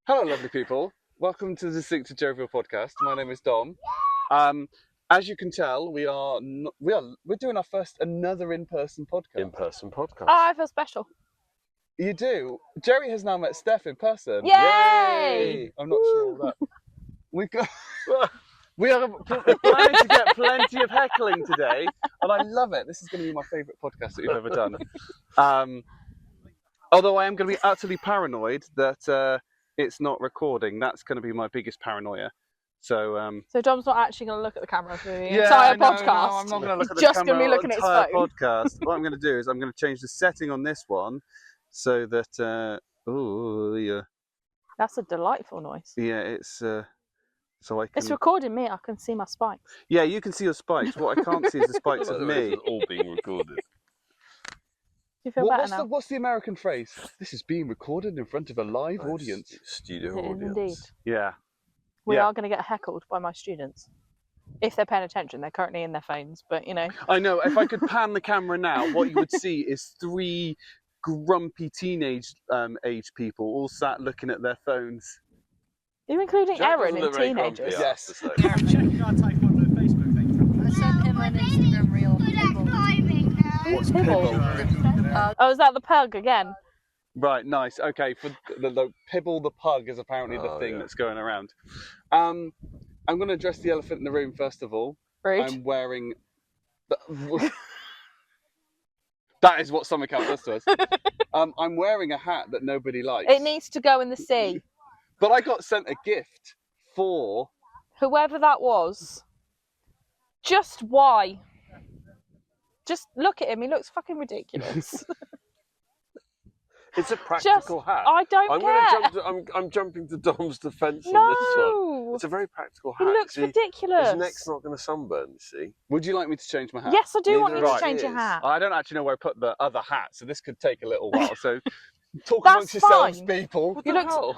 Hello, lovely people. Welcome to the Distinctive Jovial podcast. My name is Dom. As you can tell, we're doing our first another in-person podcast. In-person podcast. Oh, I feel special. You do. Jerry has now met Steph in person. Yay! I'm not sure of that. We are planning to get plenty of heckling today, and I love it. This is going to be my favourite podcast that we've ever done. Although I am going to be utterly paranoid that it's not recording. That's going to be my biggest paranoia. So Dom's not actually going to look at the camera for the yeah, entire no, podcast. No, I'm not going to look at the just camera. Just going to be looking at his phone. Podcast. What I'm going to do is I'm going to change the setting on this one so that yeah. That's a delightful noise. Yeah, it's so I can. It's recording me. I can see my spikes. Yeah, you can see your spikes. What I can't see is the spikes of me. It's all being recorded. Do you feel better now? What's the American phrase? This is being recorded in front of a live audience. Studio It is audience. indeed. Yeah. We are going to get heckled by my students. If they're paying attention, they're currently in their phones, but you know. I know. If I could pan the camera now, what you would see is three grumpy teenage age people all sat looking at their phones. Are you including Jack Erin doesn't in look very teenagers? grumpy, Yes. I have to say. I'm checking our type on the Facebook thing. I sent him an Instagram reel. What's Pibble? Oh, is that the pug again? Right, nice. Okay, for the Pibble the pug is apparently the thing that's going around. I'm going to address the elephant in the room first of all. Rude. I'm wearing. That is what summer camp does to us. I'm wearing a hat that nobody likes. It needs to go in the sea. But I got sent a gift for. Whoever that was. Just why? Just look at him. He looks fucking ridiculous. It's a practical hat. I don't care. I'm jumping to Dom's defence No. on this one. It's a very practical hat. He looks ridiculous. His neck's not going to sunburn, you see. Would you like me to change my hat? Yes, I do want you Neither to right. change your Is. hat. I don't actually know where I put the other hat, so this could take a little while. So talk That's amongst yourselves, fine. people. You look.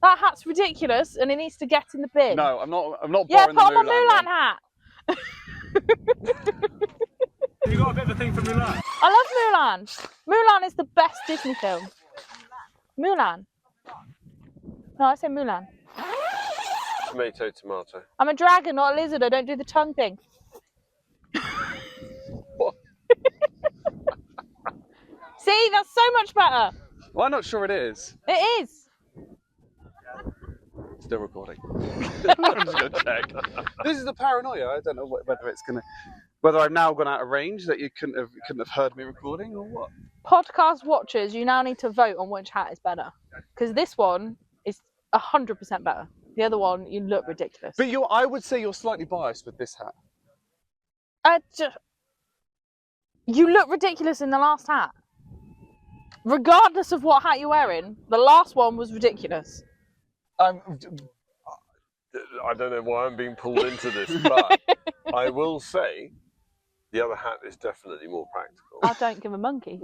That hat's ridiculous, and it needs to get in the bin. No, I'm not. I'm not. Yeah, borrowing put on the my Mulan Mulan hat. You got a bit of a thing for Mulan? I love Mulan. Mulan is the best Disney film. Mulan. No, I say Mulan. Tomato, tomato. I'm a dragon, not a lizard. I don't do the tongue thing. What? See, that's so much better. Well, I'm not sure it is. It is. Still recording. I'm just gonna check. This is the paranoia. I don't know whether I've now gone out of range that you couldn't have heard me recording or what. Podcast watchers, you now need to vote on which hat is better, because this one is 100% better. The other one, you look ridiculous. But I would say you're slightly biased with this hat. You look ridiculous in the last hat. Regardless of what hat you're wearing, the last one was ridiculous. I don't know why I'm being pulled into this, but I will say the other hat is definitely more practical. I don't give a monkey.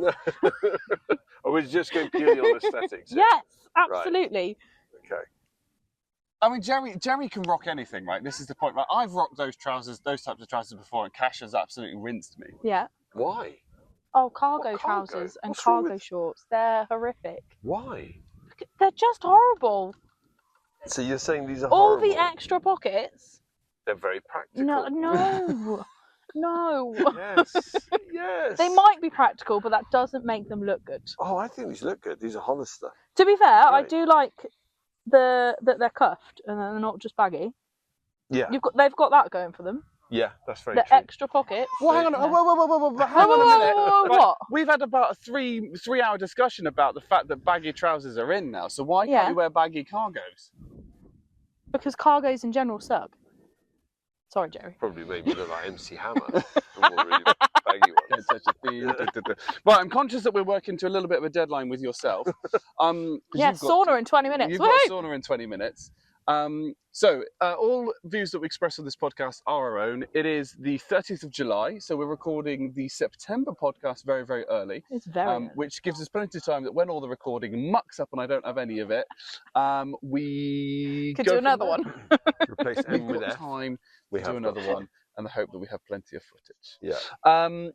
Or we're just going purely on aesthetics? Yes, absolutely. Right. Okay. I mean, Jerry can rock anything, right? This is the point. Right? I've rocked those types of trousers before, and Cash has absolutely rinsed me. Yeah. Why? Oh, cargo What cargo? trousers and What's wrong cargo with- shorts. They're horrific. Why? They're just horrible. So you're saying these are All horrible? the extra pockets. They're very practical. No. Yes. Yes. They might be practical, but that doesn't make them look good. Oh, I think these look good. These are Hollister. To be fair, I Right. do like that they're cuffed and they're not just baggy. Yeah. They've got that going for them. Yeah, that's very The true. extra pockets. Well, hang on. Yeah. Whoa, hang on a minute. Whoa, Right, what? We've had about a three-hour discussion about the fact that baggy trousers are in now. So why Yeah. can't you wear baggy cargos? Because cargos in general suck. Sorry, Jerry. Probably made me look like MC Hammer. The more really baggy ones. Such a theme. Right, I'm conscious that we're working to a little bit of a deadline with yourself. 'Cause Yeah, you've got- sauna in 20 minutes. You've Woohoo! got sauna in 20 minutes. So all views that we express on this podcast are our own. It is the 30th of July, so we're recording the September podcast very, very early, It's very. which gives us plenty of time that when all the recording mucks up and I don't have any of it, we Could go do from another there. one. Replace M We've with got F. time We to do have another got- one, and the hope that we have plenty of footage. Yeah.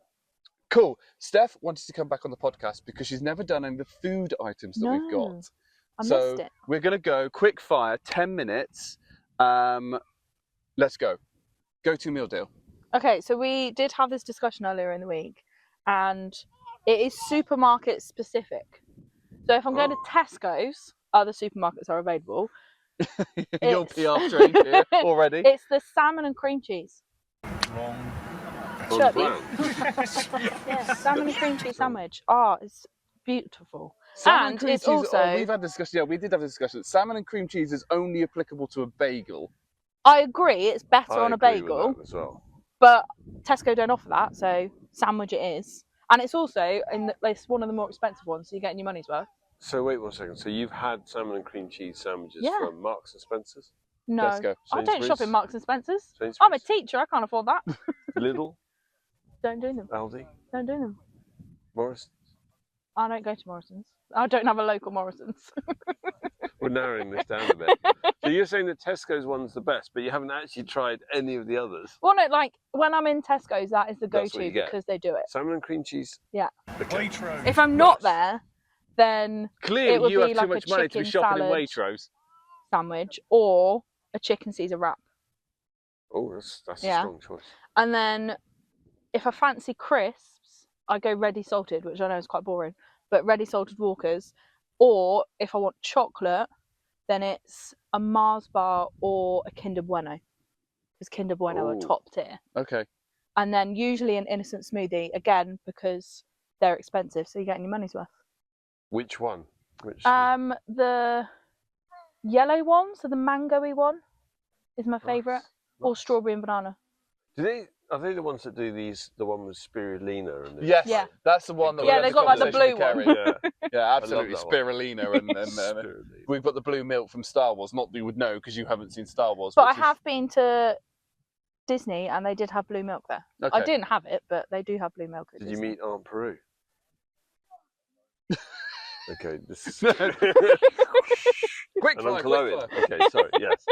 Cool. Steph wanted to come back on the podcast because she's never done any of the food items that we've No. got. I So missed it. we're going to go quick fire, 10 minutes. Let's go. Go-to meal deal. Okay, so we did have this discussion earlier in the week, and it is supermarket specific. So if I'm going to Tesco's, other supermarkets are available. You'll It's- be off trained here already. It's the salmon and cream cheese. Wrong. On Chubby. brand. Yeah, salmon and cream cheese sandwich. Oh, it's beautiful. Salmon And cream it's cheese, also- we've had discussion. Yeah, we did have a discussion. Salmon and cream cheese is only applicable to a bagel. I agree, it's better I on a agree with bagel, that as well. but Tesco don't offer that, so sandwich it is. And it's also it's one of the more expensive ones, so you're getting your money's worth. So wait 1 second. So you've had salmon and cream cheese sandwiches Yeah. from Marks and Spencer's, No, Tesco. I don't shop Sainsbury's? in Marks and Spencers. Sainsbury's, I'm a teacher, I can't afford that. Lidl, Don't do them. Aldi, Don't do them. Morris. I don't go to Morrison's. I don't have a local Morrison's. We're narrowing this down a bit. So you're saying that Tesco's one's the best, but you haven't actually tried any of the others. Well, no, like when I'm in Tesco's, that is the That's what go-to you get. because they do it. Salmon and cream cheese. Yeah. Okay. Waitrose. If I'm not Nice. there, then it Clearly, would you have be too like a much money to be chicken shopping in salad. Waitrose. sandwich or a chicken Caesar wrap. Oh, that's Yeah. a strong choice. And then if I fancy crisps, I go ready salted, which I know is quite boring, but ready salted Walkers. Or if I want chocolate, then it's a Mars bar or a Kinder Bueno, because Kinder Bueno are Ooh. top tier. Okay. And then usually an innocent smoothie, again, because they're expensive, so you're getting your money's worth. Which one? Which? The yellow one, so the mango-y one, is my Nice, favourite, or nice. strawberry and banana. Are they the ones that do these? The one with spirulina and Yes, Yeah. that's the one that Yeah, we had they the got, like, the conversation blue with one. Kerry. Yeah. Yeah, love absolutely. that one. Spirulina and Spirulina. we've got the blue milk from Star Wars. Not that you would know because you haven't seen Star Wars. But I which is- have been to Disney and they did have blue milk there. I Okay. didn't have it, but they do have blue milk at Did you Disney. meet Aunt Peru? Okay, this is. Quick And fire, Uncle quick Owen. fire. Okay, sorry. Yes.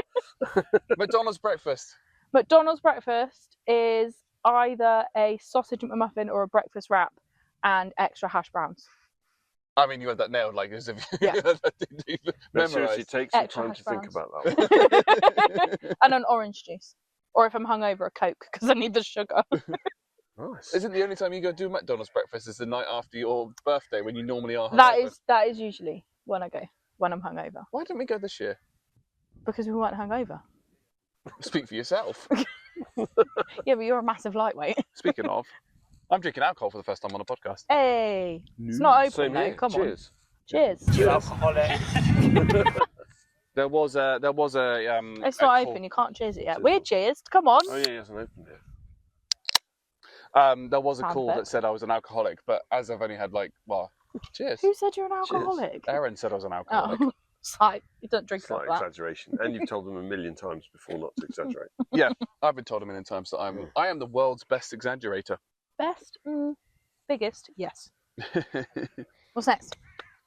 McDonald's breakfast. McDonald's breakfast is either a sausage McMuffin or a breakfast wrap and extra hash browns. I mean, you had that nailed, like as if you Yeah. No, seriously, memorised. take some Extra time hash to think browns. about that one. And an orange juice. Or if I'm hungover, a Coke, because I need the sugar. Nice. Isn't the only time you go do McDonald's breakfast is the night after your birthday when you normally are that hungover? is usually when I go, when I'm hungover. Why didn't we go this year? Because we weren't hungover. Speak for yourself. Yeah, but you're a massive lightweight. Speaking of, I'm drinking alcohol for the first time on a podcast. Hey! It's not open Same though, here. come on. Cheers. Cheers. You alcoholic. There was a It's a not call- open, you can't cheers it yet. Cheers. We're cheers, come on. Oh yeah, he hasn't opened it. There was a Sounds call bit. that said I was an alcoholic, but as I've only had cheers. Who said you're an alcoholic? Aaron said I was an alcoholic. Oh, it's like, you don't drink Slight like that. exaggeration, and you've told them a million times before not to exaggerate. I've been told a million times that I am the world's best exaggerator. Best? Biggest? Yes. What's next?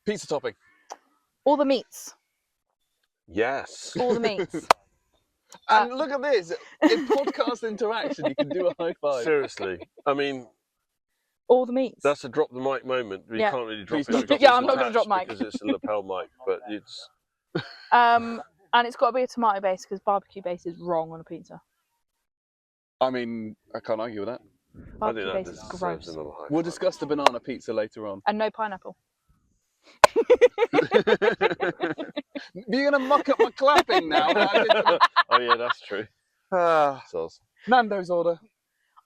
Pizza topping. All the meats. Yes. All the meats. And look at this. In podcast interaction, you can do a high five. Seriously, I mean, All the meats. that's a drop the mic moment. We Yeah. can't really drop Please it. don't. Yeah, I'm not gonna attached drop mic. because it's a lapel mic, but it's. And it's got to be a tomato base because barbecue base is wrong on a pizza. I mean, I can't argue with that. I think Barbecue that base is deserves gross. another high We'll five. discuss the banana pizza later on. And no pineapple. You're gonna muck up my clapping now. Oh yeah, that's true. Soz. Nando's order.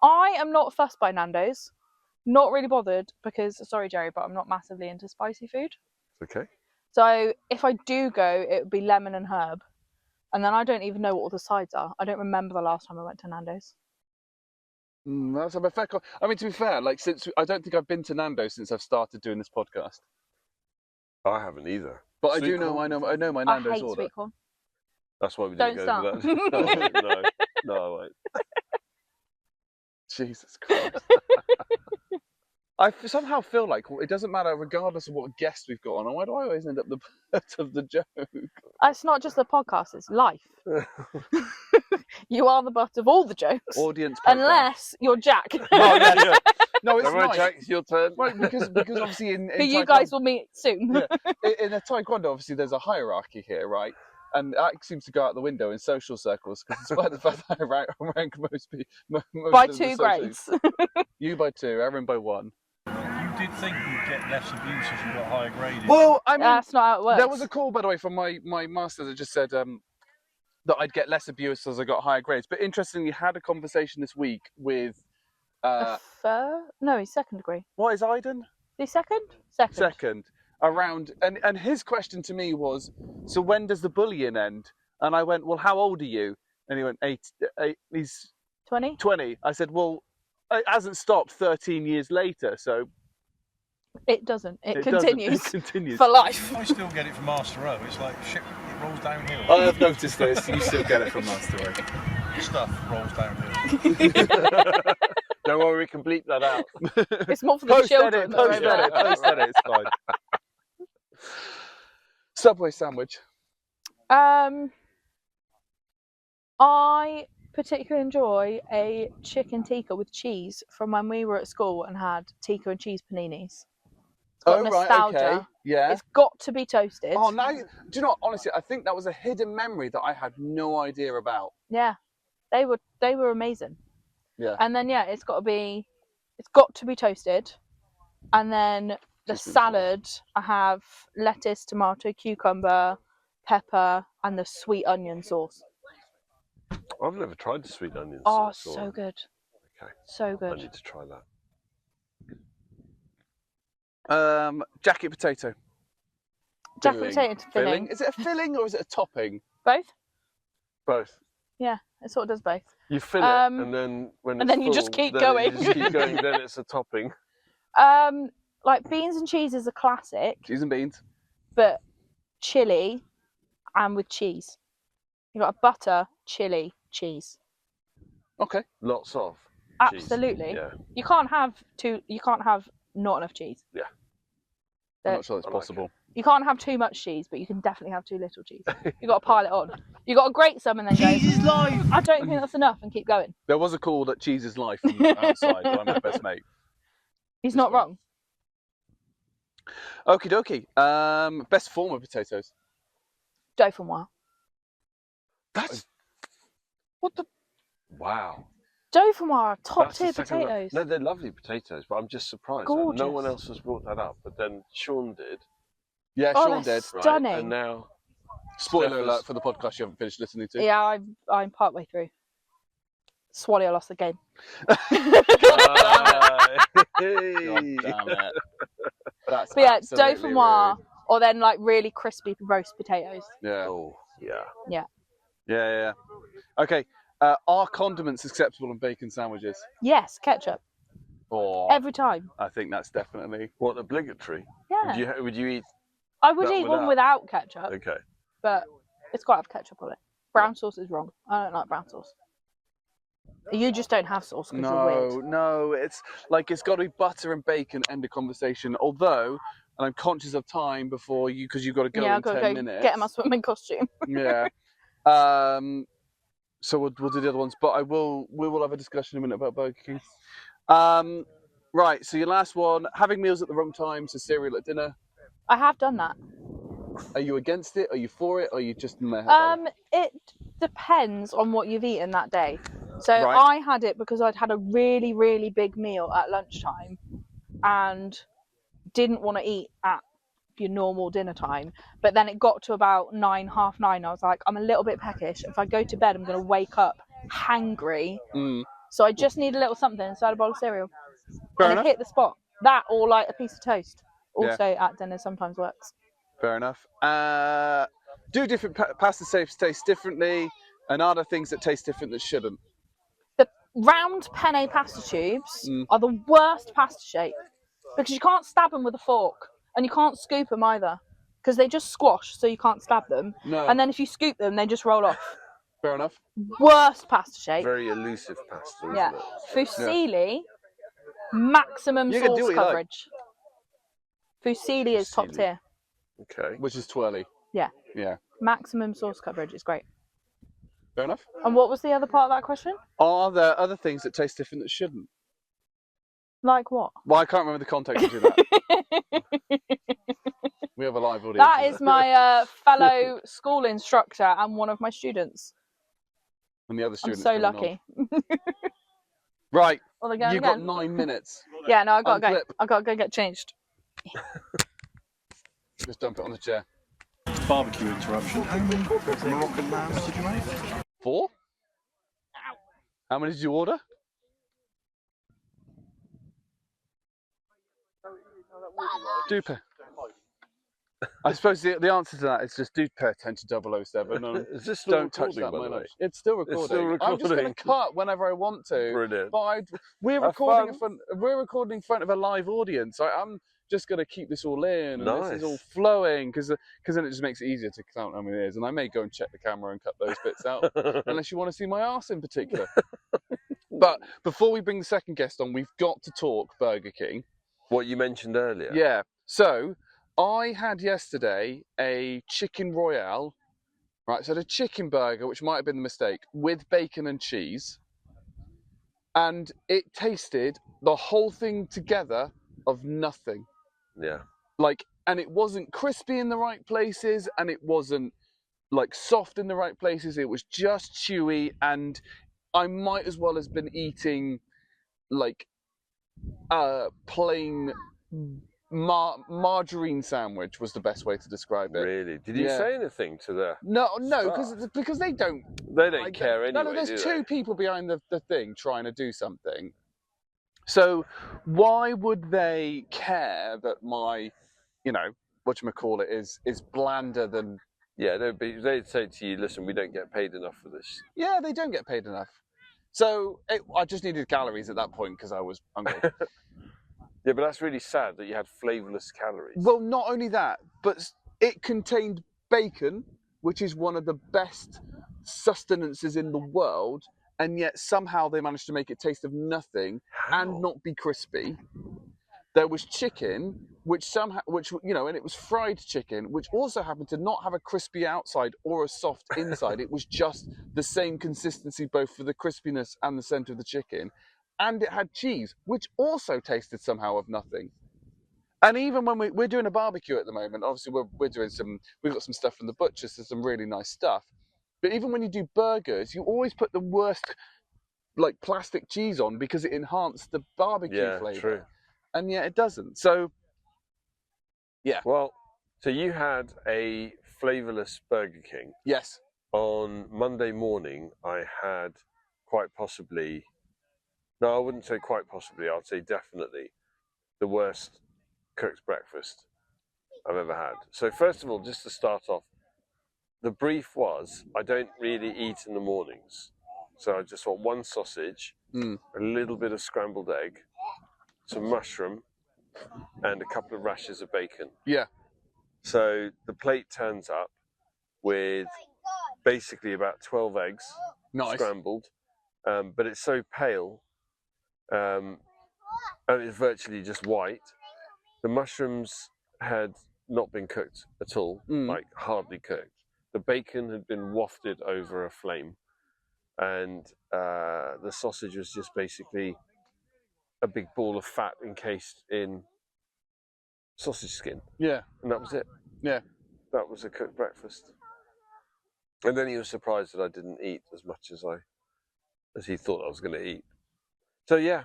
I am not fussed by Nando's. Not really bothered because, sorry Jerry, but I'm not massively into spicy food. Okay. So if I do go, it would be lemon and herb. And then I don't even know what all the sides are. I don't remember the last time I went to Nando's. That's a fair call. I mean, to be fair, I don't think I've been to Nando's since I've started doing this podcast. I haven't either. But I Sweet do know, corn? I know my I Nando's hate order. sweet corn. That's why we didn't Don't go start. for that. No, I won't. Jesus Christ. Somehow feel like it doesn't matter, regardless of what guest we've got on. Why do I always end up the butt of the joke? It's not just the podcast, it's life. You are the butt of all the jokes, Audience podcast. unless you're Jack, Oh, yeah. No, it's All right, nice. Jack, it's your turn. Right, because obviously in who you Taekwondo- guys will meet soon. Yeah. in a Taekwondo, obviously there's a hierarchy here, right? And that seems to go out the window in social circles because despite the fact that I rank most By of the 2 socials- grades. You by 2, Aaron by 1. You did think you'd get less abuse as you got higher graded. Well, I mean, That's not how it works. there was a call, by the way, from my master that just said that I'd get less abuse as I got higher grades. But interestingly, had a conversation this week with A third? No, he's 2nd degree. what is Aiden? Is he 2nd? 2nd. Second. Around, and his question to me was, so when does the bullying end? And I went, well, how old are you? And he went, 8. He's 20? 20. I said, well, it hasn't stopped 13 years later, so It doesn't. It doesn't. continues. It continues. For life. I still get it from Master O. It's like shit, it rolls downhill. I have noticed this. You still get it from Master Way. Stuff rolls downhill. Don't worry, we can bleep that out. It's more for the children. that are over there. Post edit, it's fine. Subway sandwich. I particularly enjoy a chicken tikka with cheese from when we were at school and had tikka and cheese paninis. It's got nostalgia. Okay. Yeah. It's got to be toasted. Oh, now, do you know what? Honestly, I think that was a hidden memory that I had no idea about. Yeah, they were amazing. Yeah. And then it's got to be toasted, and then the Chicken salad I have lettuce, tomato, cucumber, pepper, and the sweet onion sauce. I've never tried the sweet onion Oh, sauce. so good. Okay. So I good. need to try that. Jacket potato. Jacket Filling. potato filling. Is it a filling or is it a topping? Both. Both. It sort of does both. You fill it, and then when and it's then you just full, keep then going. You just keep going. Then it's a topping. Like beans and cheese is a classic, Cheese and beans. but chili and with cheese. You got a butter, chili, cheese. Okay. Lots of cheese. Absolutely. Yeah. You can't have not enough cheese. Yeah. I'm not sure that's I like possible. You can't have too much cheese, but you can definitely have too little cheese. You got to pile it on. You got to grate some and then go. life. I don't think that's enough, and keep going. There was a call that cheese is life from outside by my best mate. He's not wrong. Okie dokie. Best form of potatoes. Dauphinoise. That's what the. Wow. Dauphinoise are top That's the tier second one. potatoes. No, they're lovely potatoes, but I'm just surprised that no Gorgeous. one else has brought that up. But then Sean did. Yeah, Oh, Sean they're did. Right? Stunning. And now. Spoiler Steph alert is- for the podcast you haven't finished listening to. Yeah, I'm partway through. Swallow lost the game. God Hey. damn it. That's But yeah, absolutely dauphinoise, rude. or then like really crispy roast potatoes. Yeah. Oh, yeah. Yeah. Okay. Are condiments acceptable in bacon sandwiches? Yes, ketchup Or every time. I think that's definitely. What, obligatory? Yeah, Would you eat? I would that eat one without? without ketchup, Okay. but it's got to have ketchup on it. Brown sauce is wrong. I don't like brown sauce. You just don't have sauce because you're weird. No. It's like it's got to be butter and bacon. End of conversation. Although, and I'm conscious of time before you because you've got to go Yeah, in I've got 10 to go minutes. get in my swimming costume. Yeah. So we'll do the other ones, but we will have a discussion in a minute about Burger King. Right. So your last one: having meals at the wrong time, so cereal at dinner. I have done that. Are you against it? Are you for it? Or are you just meh about it? It depends on what you've eaten that day. So Right. I had it because I'd had a really, really big meal at lunchtime and didn't want to eat at your normal dinner time. But then it got to about 9, half 9. I was like, I'm a little bit peckish. If I go to bed, I'm going to wake up hangry. Mm. So I just need a little something inside a bowl of cereal. Fair and enough. it hit the spot. That or like a piece of toast. Also at dinner sometimes works. Fair enough. Do different pasta shapes taste differently, and are there things that taste different that shouldn't? The round penne pasta tubes Mm. are the worst pasta shape because you can't stab them with a fork and you can't scoop them either because they just squash, so you can't stab them. No. And then if you scoop them, they just roll off. Fair enough. Worst pasta shape. Very elusive pasta, isn't Yeah. it? Fusilli, maximum You can sauce do what you like. coverage. Fusilli is top Fusilli. tier. Okay. Which is twirly. Yeah. Yeah. Maximum sauce coverage is great. Fair enough. And what was the other part of that question? Are there other things that taste different that shouldn't? Like what? Well, I can't remember the context to do that. We have a live audience. That is my fellow school instructor and one of my students. And the other I'm students. so going on. lucky. Right. Well, they're going You've got again. 9 minutes. Yeah, no, I got to go. Unclip. I got to go get changed. Just dump it on the chair. Barbecue interruption. Moroccan lambs did you make? 4? How many did you order? Do pay. I suppose the answer to that is just do pay attention 007 and Is this still don't touch recording, that by the way? mileage. It's still recording. still I'm just going to recording. cut whenever I want to. Brilliant. But we're Have recording in fun. front. We're recording in front of a live audience. I'm just going to keep this all in, and this is all Nice. flowing because then it just makes it easier to count how many it is. And I may go and check the camera and cut those bits out, unless you want to see my arse in particular. But before we bring the second guest on, we've got to talk Burger King. What you mentioned earlier. Yeah. So I had yesterday a chicken royale, right? So the chicken burger, which might have been the mistake, with bacon and cheese, and it tasted the whole thing together of nothing. Yeah. Like, and it wasn't crispy in the right places, and it wasn't like soft in the right places. It was just chewy, and I might as well have been eating like plain margarine sandwich was the best way to describe it. Really? Did you Yeah. say anything to the? No, Staff? because they don't. They don't like, care anyway. No, there's do two they? people behind the thing trying to do something. So why would they care that my, whatchamacallit is blander than? Yeah, they'd say to you, "Listen, we don't get paid enough for this." Yeah, they don't get paid enough. So I just needed calories at that point because I was hungry. Yeah, but that's really sad that you had flavourless calories. Well, not only that, but it contained bacon, which is one of the best sustenances in the world, and yet somehow they managed to make it taste of nothing How? and not be crispy. There was chicken, and it was fried chicken, which also happened to not have a crispy outside or a soft inside. It was just the same consistency, both for the crispiness and the centre of the chicken. And it had cheese, which also tasted somehow of nothing. And even when we're doing a barbecue at the moment, obviously we're doing we've got some stuff from the butchers, so some really nice stuff. But even when you do burgers, you always put the worst, like, plastic cheese on because it enhanced the barbecue flavour. True. And yet it doesn't. So, yeah. Well, so you had a flavourless Burger King. Yes. On Monday morning, I had quite possibly. No, I wouldn't say quite possibly. I'd say definitely the worst cooked breakfast I've ever had. So first of all, just to start off, the brief was I don't really eat in the mornings. So I just want one sausage, a little bit of scrambled egg, some mushroom, and a couple of rashers of bacon. Yeah. So the plate turns up with basically about 12 eggs, Nice. scrambled, but it's so pale. And it's virtually just white. The mushrooms had not been cooked at all, like hardly cooked. The bacon had been wafted over a flame, and the sausage was just basically a big ball of fat encased in sausage skin. Yeah. And that was it. Yeah. That was a cooked breakfast. And then he was surprised that I didn't eat as much as he thought I was going to eat. So yeah,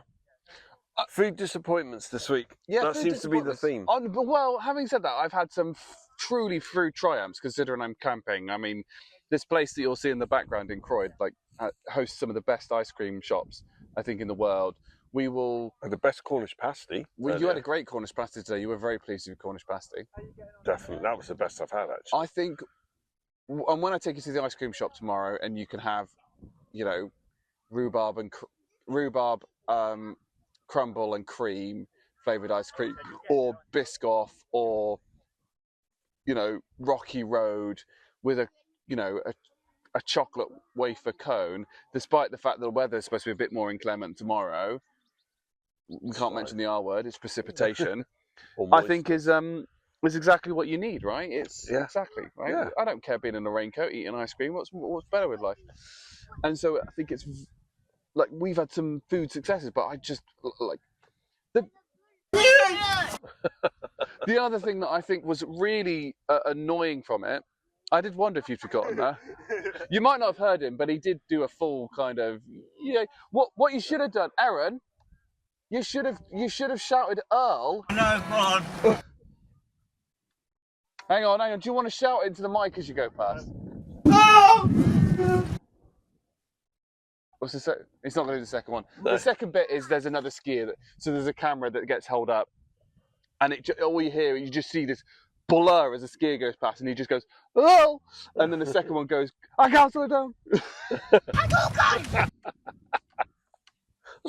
food disappointments this week. Yeah, that food seems to be the theme. Well, having said that, I've had some truly food triumphs considering I'm camping. I mean, this place that you'll see in the background in Croyd, hosts some of the best ice cream shops, I think, in the world. We will. And the best Cornish pasty. You had a great Cornish pasty today. You were very pleased with your Cornish pasty. Definitely, that was the best I've had actually. I think, and when I take you to the ice cream shop tomorrow, and you can have, rhubarb crumble and cream flavoured ice cream, or Biscoff, or Rocky Road with a chocolate wafer cone. Despite the fact that the weather is supposed to be a bit more inclement tomorrow, we can't mention the R word. It's precipitation. I think is It's exactly what you need, right? It's Yeah. exactly right. Yeah. I don't care being in a raincoat eating ice cream. What's better with life? And so I think it's like we've had some food successes, but I just like the the other thing that I think was really annoying from it. I did wonder if you'd forgotten that. You might not have heard him, but he did do a full kind of What you should have done, Aaron? You should have shouted Earl. No, go on. Hang on. Do you want to shout into the mic as you go past? What's the second? It's not going to do the second one. No. The second bit is there's another skier. So there's a camera that gets held up, and all you hear, you just see this blur as a skier goes past, and he just goes, "Oh!" And then the second one goes, "I can't slow down."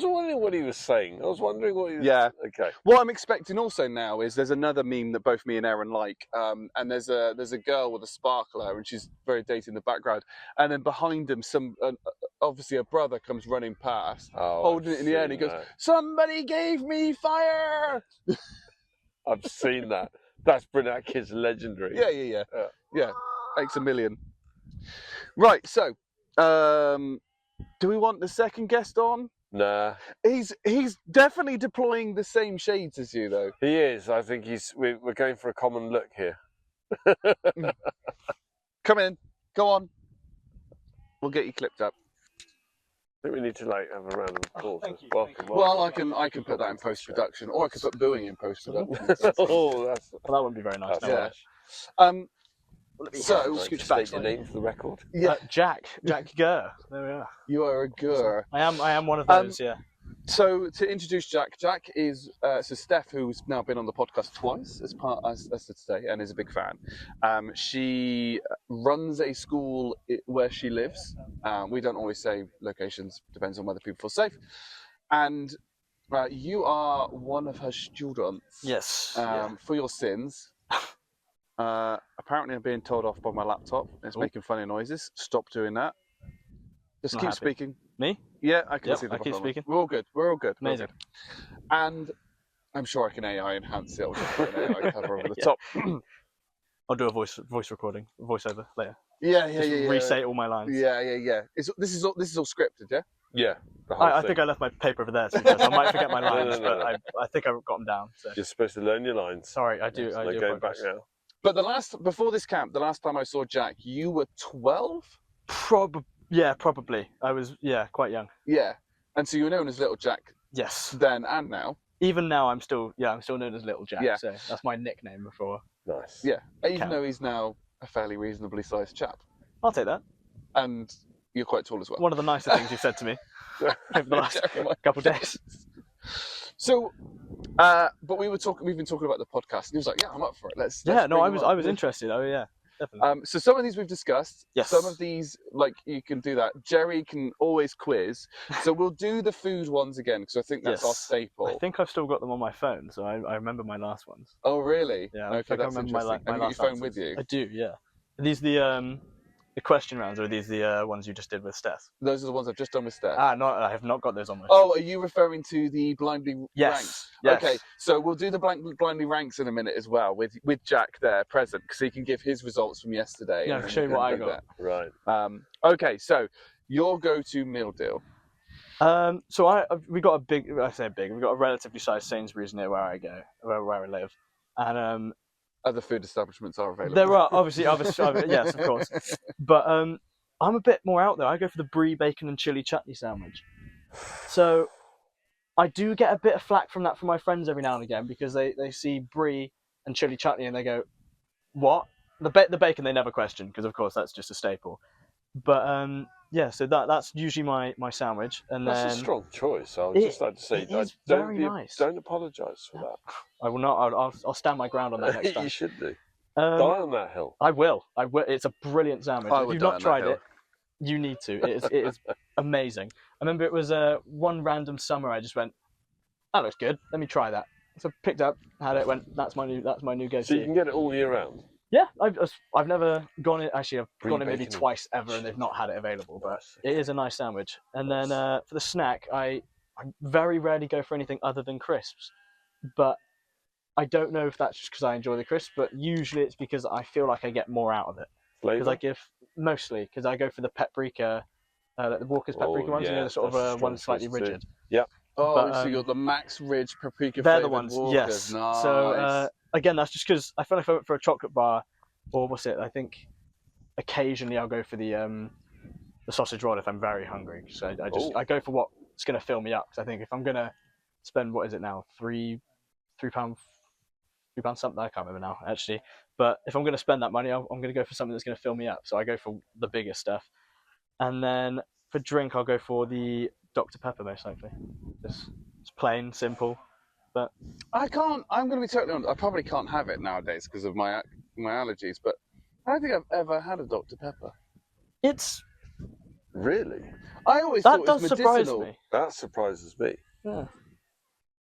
I was wondering what he was saying. Yeah. Okay. What I'm expecting also now is there's another meme that both me and Aaron like, and there's a girl with a sparkler, and she's very dating in the background, and then behind him, obviously a brother comes running past, holding it in the air, and he goes, "Somebody gave me fire!" I've seen that. That's Bryn Atkins legendary. Yeah. Makes a million. Right. So, do we want the second guest on? Nah, He's definitely deploying the same shades as you, though. he is. I think we're going for a common look here. Come in. Go on. We'll get you clipped up. I think we need to have a round of applause. thank you. Welcome. Well, I can put that in post production, or I could put booing in post production. Oh, that's Well, that wouldn't be very nice. that's no. Yeah. nice. So Right, scooch just back state your name for the record. yeah, Jack Gurr. There we are. you are a girl. I am one of those. Yeah. So to introduce Jack is so Steph, who's now been on the podcast twice as of today, and is a big fan. She runs a school where she lives. We don't always say locations; depends on whether people feel safe. And you are one of her students. Yes. For your sins. Apparently, I'm being told off by my laptop. It's making funny noises. Stop doing that. Just Not keep happy. speaking. Me? Yeah, I can Yep, see the I keep performance. speaking. We're all good. We're all good. We're all Amazing. good. And I'm sure I can AI enhance it. I'll just put an AI cover over the Yeah. top. I'll do a voice recording, voiceover later. Yeah. Just restate all my lines. Yeah. This is all scripted, yeah. Yeah. the whole I thing. think I left my paper over there, so I might forget my No, lines, no, but I think I got them down. So. You're supposed to learn your lines. Sorry, I do. So I they're do. going back apologise. now. But before this camp, the last time I saw Jack, you were 12. Probably. I was quite young. Yeah, and so you were known as Little Jack Yes. then and now. Even now, I'm still known as Little Jack. Yeah. So that's my nickname before. Nice. Yeah, even Camp. though he's now a fairly reasonably sized chap, I'll take that. and you're quite tall as well. One of the nicer things you've said to me over the last couple of days. So, but we've been talking about the podcast, and he was like, "Yeah, I'm up for it. Let's Yeah. No, bring him I on." was interested. Oh yeah, definitely. So some of these we've discussed. Yes. Some of these, like, you can do that. Jerry can always quiz. So we'll do the food ones again because I think that's our Yes. staple. I think I've still got them on my phone, so I remember my last ones. Oh, really? Yeah, Okay, I that's remember my, interesting. my Have you got last your phone with answers. you? I do, yeah. Are these the question rounds, or are these the ones you just did with Steph? Those are the ones I've just done with Steph. No, I have not got those on my phone. Oh, are you referring to the blindly ranks? Yes. Yes. Okay, so we'll do the blindly ranks in a minute as well with Jack there present because he can give his results from yesterday. Yeah, and I'll show you what I do got. Right. that. Okay, so your go-to meal deal. So we got a big. I say big. We got a relatively sized Sainsbury's near where I go, where I live, and Other food establishments are available. there are obviously other. Yes, of course. But I'm a bit more out there. I go for the brie, bacon, and chili chutney sandwich. So I do get a bit of flack from that from my friends every now and again because they see brie and chili chutney and they go, "What?" The bacon they never question because of course that's just a staple. But yeah, so that's usually my sandwich, and That's then a strong choice. I would It- just like to say, it is don't very nice. Don't apologise for that. I will not. I'll stand my ground on that next you time. should do. Um, Die on that hill. I will. It's a brilliant sandwich. I If would you've die not on that tried hill. it, you need to. It is amazing. I remember it was one random summer. I just went, that looks good. Let me try that. So I picked up, had it, went. That's my new go-to. So you can get it all year round. Yeah, I've never gone in. Actually, I've Brie, gone in maybe bacon, twice ever, and they've not had it available. But it is a nice sandwich. And then for the snack, I very rarely go for anything other than crisps. But I don't know if that's just because I enjoy the crisp, but usually it's because I feel like I get more out of it. Because I go for the paprika, like the Walker's paprika ones, the sort of one slightly rigid. Oh, But, so you're the Max Ridge paprika They're the flavoured ones, Walkers. yes. Nice. So again, that's just because I feel like if I went for a chocolate bar, or what's it? I think occasionally I'll go for the sausage roll if I'm very hungry. So I go for what's going to fill me up. Because I think if I'm going to spend, what is it now, £3 something, I can't remember now actually. But if I'm going to spend that money, I'm going to go for something that's going to fill me up. So I go for the bigger stuff, and then for drink I'll go for the Dr Pepper most likely. It's plain, simple. But I'm going to be totally honest. I probably can't have it nowadays because of my allergies. But I don't think I've ever had a Dr Pepper. it's Really? I always that thought it does was surprise medicinal. me. That surprises me. Yeah.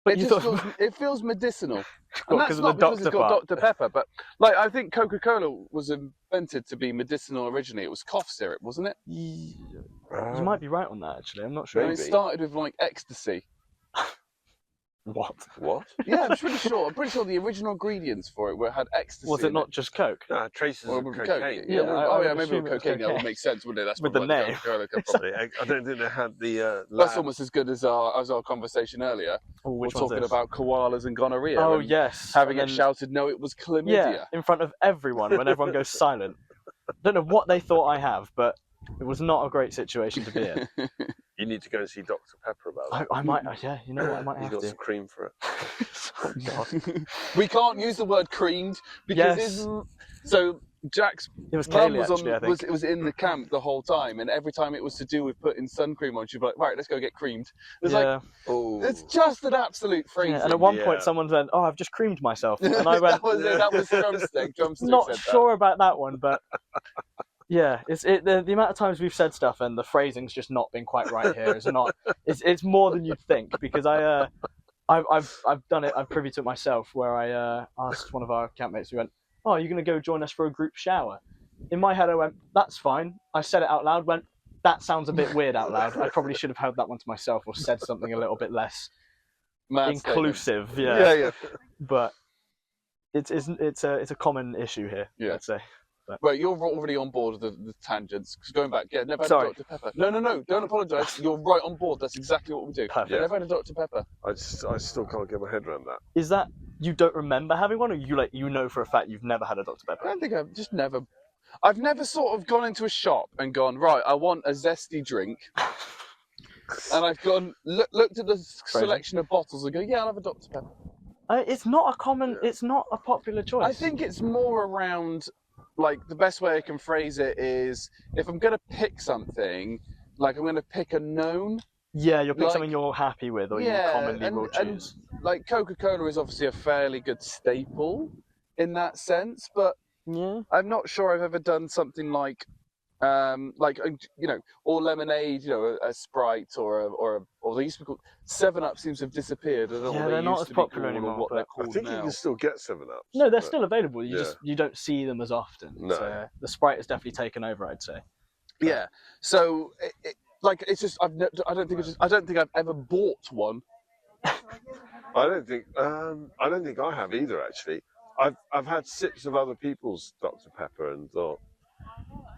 But you thought It feels medicinal. And What, that's 'cause of not the because it's Dr. got part? Dr Pepper, but like I think Coca-Cola was invented to be medicinal originally. It was cough syrup, wasn't it? you might be right on that actually. I'm not sure. And it Maybe. started with like ecstasy. What? What? Yeah, I'm pretty sure. I'm pretty sure the original ingredients for it had ecstasy. Was in it not just Coke? No, traces Or of with cocaine. Yeah, Yeah, well, I would maybe assume with it was cocaine. That would cocaine. make sense, wouldn't it? That's With probably the where name. Coca-Cola came from. I don't think they had the That's lab. almost as good as our conversation earlier. Oh, We're which one's talking this? about koalas and gonorrhea. Oh and yes. having And it then- shouted, no, it was chlamydia. Yeah, in front of everyone when everyone goes silent. Don't know what they thought I have, but it was not a great situation to be in. You need to go and see Dr Pepper about that. I might, yeah, you know what, I might He's have got to. some cream for it. Oh, God. We can't use the word creamed because Yes. so Jack's It was mum Kaylee was actually, I think. was in the camp the whole time, and every time it was to do with putting sun cream on, she'd be like, "Right, let's go get creamed." It's Yeah. Oh, like it's just an absolute phrasing. Yeah, and at one Yeah. point someone went, "Oh, I've just creamed myself," and I went, that was drumstick. Drumstick "Not said sure about that one, but yeah, the amount of times we've said stuff and the phrasing's just not been quite right here. It's more than you'd think because I've done it. I'm privy to it myself where I asked one of our campmates. We went, "Oh, are you going to go join us for a group shower?" In my head, I went, "That's fine." I said it out loud. Went, "That sounds a bit weird out loud. I probably should have held that one to myself or said something a little bit less Mad statement. inclusive." Yeah. But it's a common issue here. Yeah. I'd say. Well, you're already on board with the tangents. 'Cause going back, never had Sorry. a Dr Pepper. No, don't apologise. You're right on board. That's exactly what we do. Perfect. Never had a Dr Pepper. I still can't get my head around that. Is that you don't remember having one, or you know for a fact you've never had a Dr I Pepper? don't think I've never sort of gone into a shop and gone, right, I want a zesty drink. And I've gone, looked at the selection of bottles and go, yeah, I'll have a Dr Pepper. It's not a common. It's not a popular choice. I think it's more around, like, the best way I can phrase it is, if I'm going to pick something, like I'm going to pick a known, Yeah, you'll pick like- something you're happy with, or Yeah, you commonly and- will and- choose. like Coca-Cola is obviously a fairly good staple in that sense, but Yeah. I'm not sure I've ever done something like or lemonade, a Sprite or they used to be called 7-Up seems to have disappeared. I don't know Yeah, what they're they not used as to be popular called or anymore, what they're but- I called think you now. can still get 7-Ups. No, they're but- still available. You yeah. you don't see them as often. No. So the Sprite has definitely taken over, I'd say. Yeah, so it's just I don't think I've ever bought one. I don't think I have either. Actually, I've had sips of other people's Dr Pepper and thought,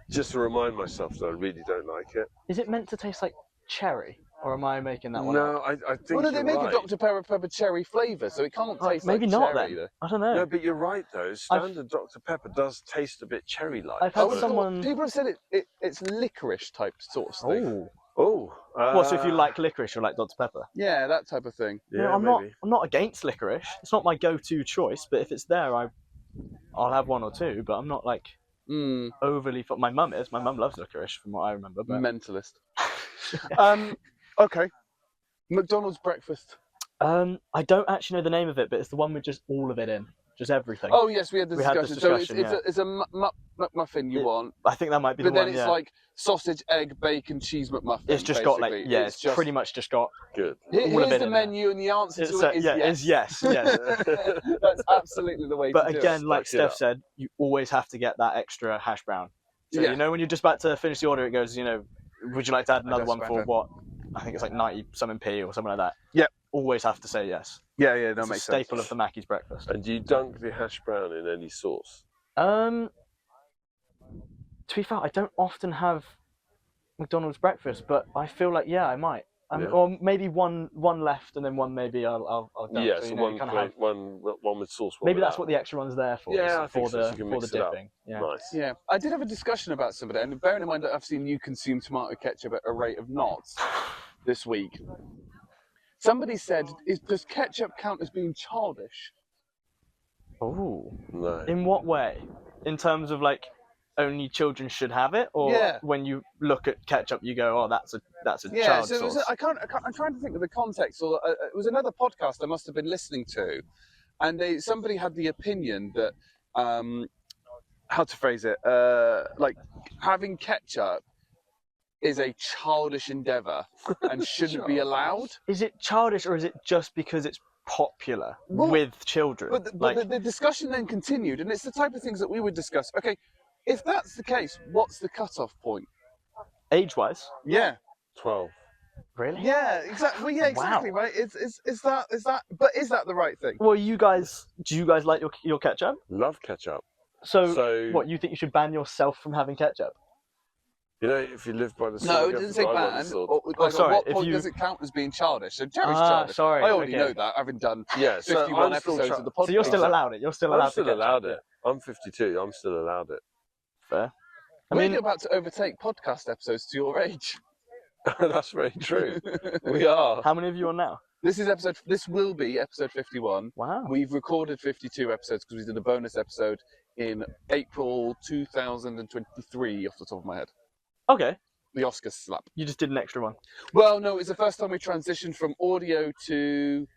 just to remind myself that I really don't like it. Is it meant to taste like cherry, or am I making that one up? No, I think Well, no, they you're make right. a Dr Pepper cherry flavour, so it can't Oh, taste maybe like not cherry. then. I don't know. No, but you're right though. Standard Dr Pepper does taste a bit cherry-like. I've had I someone- people have said it's licorice type sort of thing. Oh. Oh. Well, so if you like licorice, you like Dr Pepper. Yeah, that type of thing. yeah, No, I'm maybe. not against licorice. It's not my go-to choice, but if it's there, I'll have one or two. But I'm not like overly. My mum is. My mum loves licorice, from what I remember. But Mentalist. Okay. McDonald's breakfast. I don't actually know the name of it, but it's the one with just all of it in, just everything. Oh yes, we had this We had discussion. this So discussion, it's a McMuffin you It- want, I think that might be but the then one. it's Yeah, like sausage, egg, bacon, cheese McMuffin. it's just got like basically. it's just, pretty much just got. Good. all of Here's it the in there. menu, and the answer It's to it is yes. yes. That's absolutely the way But to do again, it. like Stack it Steph up. said, you always have to get that extra hash brown. So Yeah. you know when you're just about to finish the order, it goes, would you like to add another guess one so, for yeah. what? I think it's like 90 something p or something like that. Yep. always have to say yes. Yeah, that It's a makes staple sense. of the Mackey's breakfast. And do you dunk the hash brown in any sauce? To be fair, I don't often have McDonald's breakfast, but I feel like I might. Yeah. Or maybe one left and then one maybe I'll dunk. Yeah, so, so you know, one you kinda plain, have, one with sauce. One maybe that's without. what the extra one's there for. Yeah, is I think for so, the so you can for mix the it up. dipping. Yeah. Nice. Yeah, I did have a discussion about some of it, and bearing in mind that I've seen you consume tomato ketchup at a rate of knots this week. Somebody said, does ketchup count as being childish? Oh. No. In what way? In terms of like only children should have it, or Yeah. when you look at ketchup, you go, "Oh, that's a Yeah, child so it was, sauce." I'm trying to think of the context. Or it was another podcast I must have been listening to, and somebody had the opinion that, how to phrase it, like having ketchup is a childish endeavour and shouldn't be allowed. Is it childish, or is it just because it's popular Well, with children? But the discussion then continued, and it's the type of things that we would discuss. Okay, if that's the case, what's the cut-off point? Age-wise, Yeah. 12. really? Yeah, exactly. Well, yeah, exactly. Wow. Right? Is that? But is that the right thing? Well, do you guys like your ketchup? Love ketchup. So, what, you think you should ban yourself from having ketchup? You know, if you live by the sea, No, it you doesn't have say to drive by ban. the sword. Like, sorry, at what if point you- does it count as being childish? So Jerry's Ah, childish. sorry, I already okay. know that, having done Yeah, so 51 I'm still episodes of the podcast. So you're still allowed it. You're still allowed. I'm still the ketchup, allowed yeah. it. I'm 52. I'm still allowed it. Fair. I We're mean, about to overtake podcast episodes to your age. That's very true. We are. how many of you are now? This will be episode 51. Wow. We've recorded 52 episodes because we did a bonus episode in April 2023, off the top of my head. Okay. The Oscar slap. You just did an extra one. Well, no, it's the first time we transitioned from audio to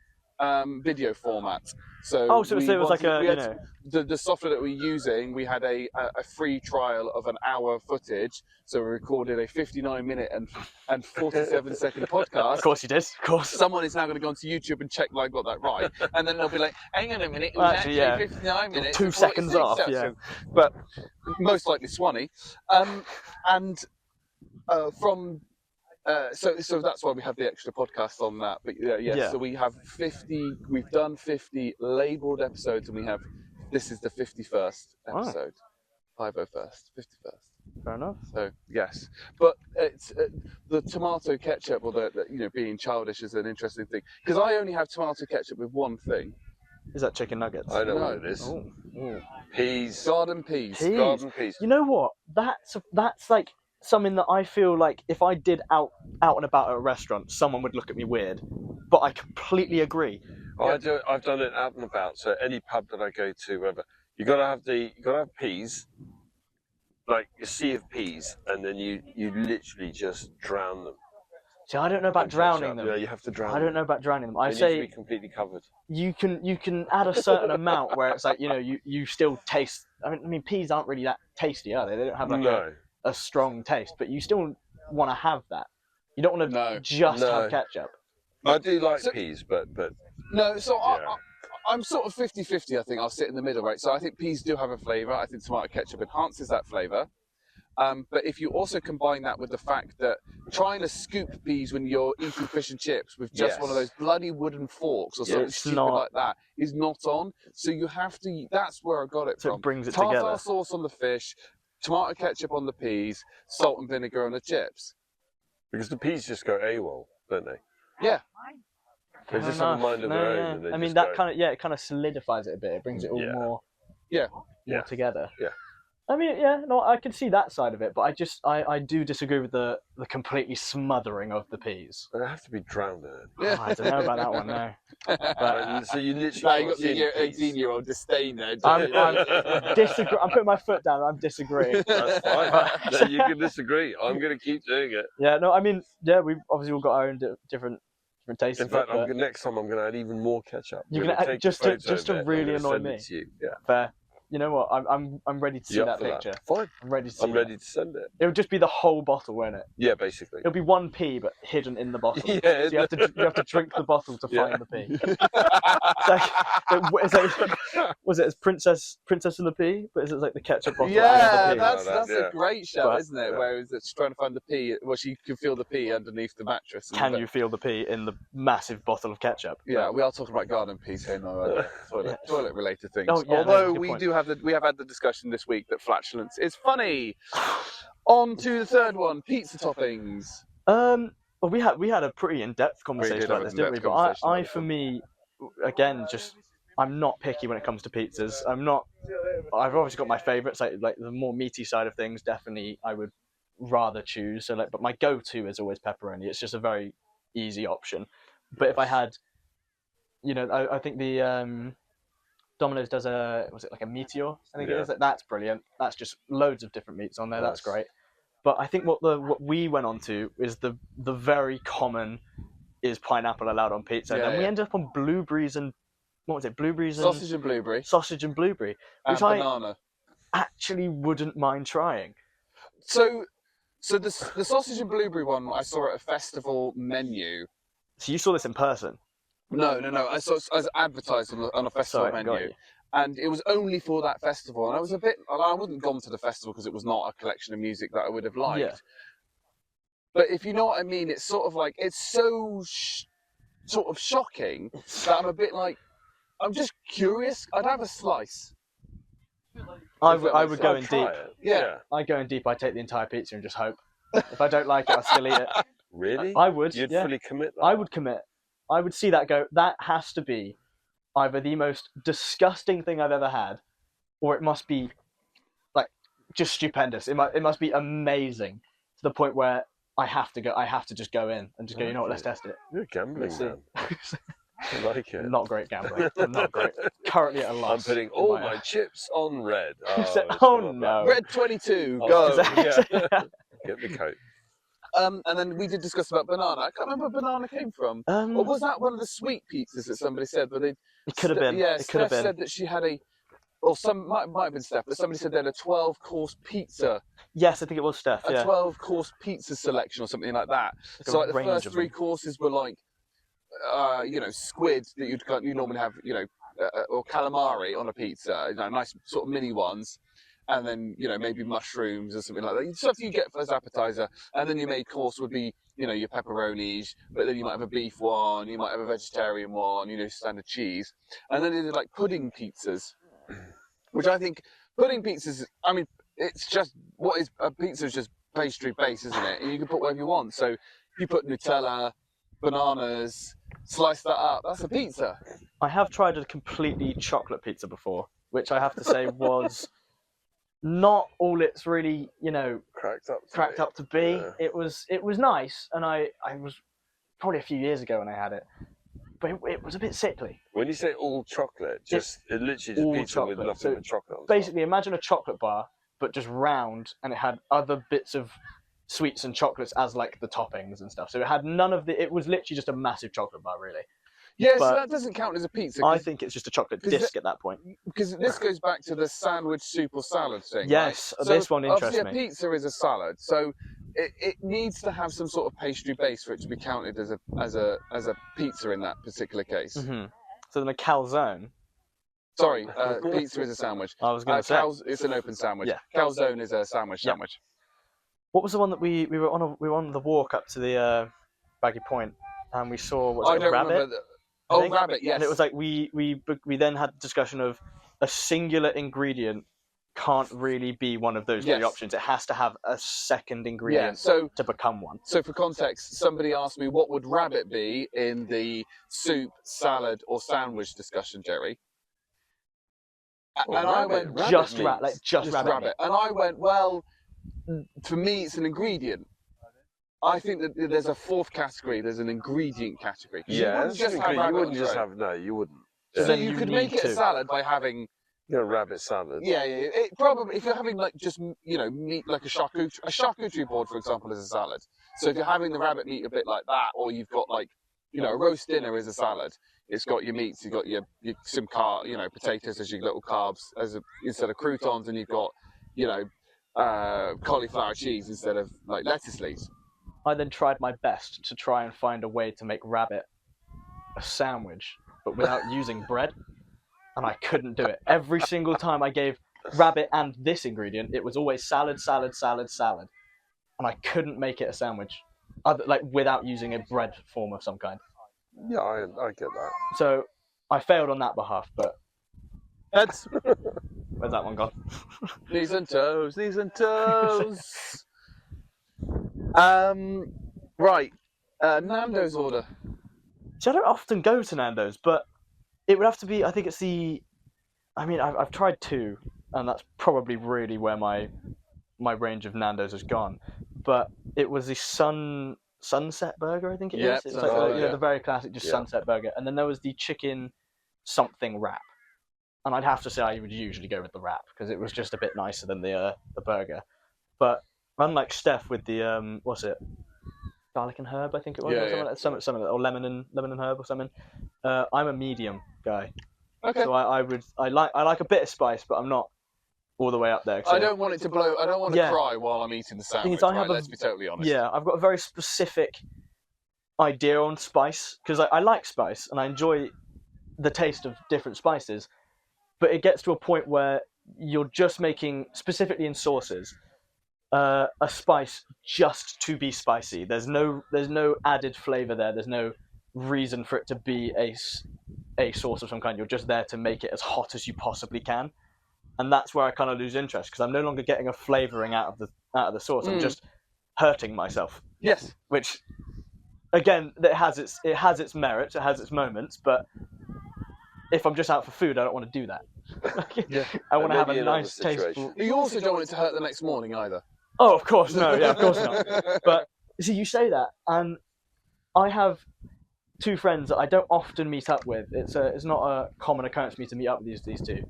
video format. So Oh, so it was like a, we you had know. the software that we're using. We had a free trial of an hour footage, so we recorded a 59-minute and 47-second podcast. Of course you did. Of course. Someone is now going to go onto YouTube and check that I got that right, and then they'll be like, "Hang on a minute, it Well, was actually, actually yeah. 59 minutes, 2 and seconds 46 off, seconds." But most likely Swanee, and from. So that's why we have the extra podcast on that. But Yeah. so we have 50. We've done 50 labelled episodes, and this is the 51st Wow. episode. 501st, 51st. Fair enough. So yes, but it's the tomato ketchup, or the being childish is an interesting thing, because I only have tomato ketchup with one thing: Is that chicken nuggets? I know No. what it is. Oh. Peas. garden peas. Peas. Garden peas. You know what? That's like something that I feel like if I did out and about at a restaurant, someone would look at me weird. But I completely agree. I've done it out and about. So any pub that I go to, wherever, you gotta have peas, like a sea of peas, and then you literally just drown them. See, I don't know about in drowning ketchup. them. Yeah, you have to drown I don't know about drowning them. I They need to say be completely covered. you can add a certain amount where it's like, you still taste. I mean, peas aren't really that tasty, are they? They don't have like No. a strong taste, but you still want to have that. You don't want to No. just No. have ketchup. I do like So- peas, but No, so Yeah. I'm sort of 50-50. I think I'll sit in the middle, right? So I think peas do have a flavour. I think tomato ketchup enhances that flavour. But if you also combine that with the fact that trying to scoop peas when you're eating fish and chips with just one of those bloody wooden forks or something It's stupid not- like that is not on. So you have to. That's where I got it So from. it brings it Tartar together. sauce on the fish, tomato ketchup on the peas, salt and vinegar on the chips. because the peas just go AWOL, don't they? Yeah. They just have a mind of their own. And they I mean, just that go, it kind of solidifies it a bit. It brings it all Yeah. more Yeah. together. Yeah. I mean, no, I can see that side of it, but I do disagree with the completely smothering of the peas. They have to be drowned in it. Yeah. Oh, I don't know about that one, no. But So you literally Now you can't got see your any peas. 18-year-old disdain there. I'm disagree. I'm putting my foot down. I'm disagreeing. That's fine. No, you can disagree. I'm going to keep doing it. Yeah, no, I mean, yeah, we've obviously all got our own different tastes. In of fact, it, but next time I'm going to add even more ketchup. You're I'm gonna gonna add- take just a to- photo just to of it and I'm really gonna annoy send me. it to you. Yeah. fair. You know what? I'm ready to see You that up for that? picture. Fine. I'm ready to see I'm ready to send it. It would just be the whole bottle, won't it? Yeah, basically. It'll be 1p but hidden in the bottle. Yeah, So you have to drink the bottle to Yeah. find the p. Was it as Princess and the Pea? But is it like the ketchup bottle? Yeah, and the pea? that's Yeah. a great shout, But- isn't it? Yeah. Where she's trying to find the pea. Well, she can feel the pea underneath the mattress. Can you feel the pea in the massive bottle of ketchup? Yeah, we are talking about garden peas here, no toilet related things. Oh, yeah, no, Although good we point. we have had the discussion this week that flatulence is funny. On to the third one, pizza toppings. Well, we had a pretty in-depth did conversation have about an this, didn't we? in-depth But conversation I, about for it. me, again, I'm not picky when it comes to pizzas. I've obviously got my favourites, like the more meaty side of things. Definitely, I would rather choose. So, but my go-to is always pepperoni. It's just a very easy option. But if I had, I think the Domino's does was it like a Meteor? I think it Yeah. is. That's brilliant. That's just loads of different meats on there. That's Nice. great. But I think what we went on to is the very common is pineapple allowed on pizza. Yeah, and then we yeah. ended up on blueberries and what was it? Blueberries and Sausage and blueberry. sausage and blueberry, And which I banana. actually wouldn't mind trying. So the sausage and blueberry one I saw at a festival menu. So you saw this in person. No. I saw it as advertised on a festival Sorry, got menu. you. And it was only for that festival. And I was a bit, I wouldn't have gone to the festival because it was not a collection of music that I would have liked. Yeah. But if you know what I mean, it's sort of like, it's so sort of shocking that I'm a bit like, I'm just curious. I'd have a slice. I If that I makes would go in I'll try deep. it. Yeah. I go in deep. I take the entire pizza and just hope. If I don't like it, I'll still eat it. Really? I would. You'd yeah. fully commit that? I would commit. I would see that go. That has to be either the most disgusting thing I've ever had, or it must be like just stupendous. It must be amazing to the point where I have to go. I have to just go in and just go. You know what? Let's test it. You're a gambling Let's see. man. I like it. Not great gambling. Not great. Currently at a I'm loss. putting in all my- my chips on red. it's Oh, come no. up Red 22, Oh, go. is that- yeah. Get the coat. And then we did discuss about banana. I can't remember where banana came from. Or was that one of the sweet pizzas that somebody said? But It could have been. Yeah, It could have Steph been. said that she had or some might have been Steph, but somebody said they had a 12-course pizza, Yes, I think it was Steph. a Yeah. 12-course pizza selection or something like that. Like a So like the range first of 3 them. courses were like, squid that you normally have, or calamari on a pizza, nice sort of mini ones. And then, maybe mushrooms or something like that. Stuff you get as appetizer. And then your main course would be, your pepperonis, but then you might have a beef one, you might have a vegetarian one, standard cheese. And then they did like pudding pizzas, which I think pudding pizzas, I mean, it's just, what is a pizza is just pastry base, isn't it? And you can put whatever you want. So if you put Nutella, bananas, slice that up, that's a pizza. I have tried a completely chocolate pizza before, which I have to say was not all it's really, cracked up to be. Yeah. It was nice, and I was probably a few years ago when I had it, but it was a bit sickly. When you say all chocolate, it literally just all pizza with chocolate. nothing So but chocolate on top. Basically, imagine a chocolate bar, but just round, and it had other bits of sweets and chocolates as like the toppings and stuff. So it had none of the. It was literally just a massive chocolate bar, really. Yeah, so But that doesn't count as a pizza. I think it's just a chocolate 'cause disc at that point. Because this goes back to the sandwich, soup, or salad thing. Yes, right? this one interests obviously me. a pizza is a salad, so it needs to have some sort of pastry base for it to be counted as a pizza in that particular case. Hmm. So then a calzone. Sorry, pizza is a sandwich. I was going to say. It's an open sandwich. Yeah. Calzone is a sandwich. Yeah. Sandwich. What was the one that we were on the walk up to the Baggy Point, and we saw I don't rabbit. remember. I Oh, think. rabbit. Yes. And it was like we then had the discussion of a singular ingredient can't really be one of those Yes. three options. It has to have a second yeah. ingredient So to become one. So for context, somebody asked me what would rabbit be in the soup, salad, or sandwich discussion, Jerry. Oh, And I rabbit. went, Just meat. just rabbit. meat. And I went, well, for me, it's an ingredient. I think that there's a fourth category. There's an ingredient category. 'Cause Yeah, wouldn't just have you rabbit wouldn't on just your own. have, no, you wouldn't. So So then you you could need make it to. a salad by having, Rabbit salad. yeah. It probably, if you're having like just, meat like a charcuterie board, for example, is a salad. So if you're having the rabbit meat a bit like that, or you've got like a roast dinner is a salad. It's got your meats, you've got your some potatoes as your little carbs instead of croutons, and you've got, cauliflower cheese instead of like lettuce leaves. I then tried my best to try and find a way to make rabbit a sandwich, but without using bread, and I couldn't do it. Every single time I gave rabbit and this ingredient, it was always salad, salad, salad, salad, and I couldn't make it a sandwich, without using a bread form of some kind. Yeah, I get that. So I failed on that behalf, but Heads, where's that one gone? knees and toes, knees and toes. Right, Nando's order. See, I don't often go to Nando's, but it would have to be. I think it's the. I mean, I've tried two, and that's probably really where my range of Nando's has gone. But it was the Sunset Burger, I think it is. Yep, It's Sunset like Burger. the very classic, just Yeah. Sunset Burger, and then there was the chicken something wrap, and I'd have to say I would usually go with the wrap because it was just a bit nicer than the burger. But unlike Steph with the what's it, garlic and herb, I think it was, Yeah, or something yeah. like that, something, or lemon and herb or something. I'm a medium guy, Okay. so I like a bit of spice, but I'm not all the way up there. 'cause I don't want it to blow. I don't want to Yeah. cry while I'm eating the sandwich. I Right, have a- let's be totally honest. Yeah, I've got a very specific idea on spice because I like spice and I enjoy the taste of different spices, but it gets to a point where you're just making, specifically in sauces, a spice just to be spicy. There's no added flavor there. There's no reason for it to be a sauce of some kind. You're just there to make it as hot as you possibly can, and that's where I kind of lose interest because I'm no longer getting a flavoring out of the sauce. I'm just hurting myself. Yes. Which, again, it has its merits, it has its moments, but if I'm just out for food, I don't want to do that. Yeah. I want to have Maybe a in other nice, tasteful. situations. You also don't want it to hurt the next morning either. Oh, of course, no, yeah, of course not. But see, you say that, and I have two friends that I don't often meet up with. It's not a common occurrence for me to meet up with these two,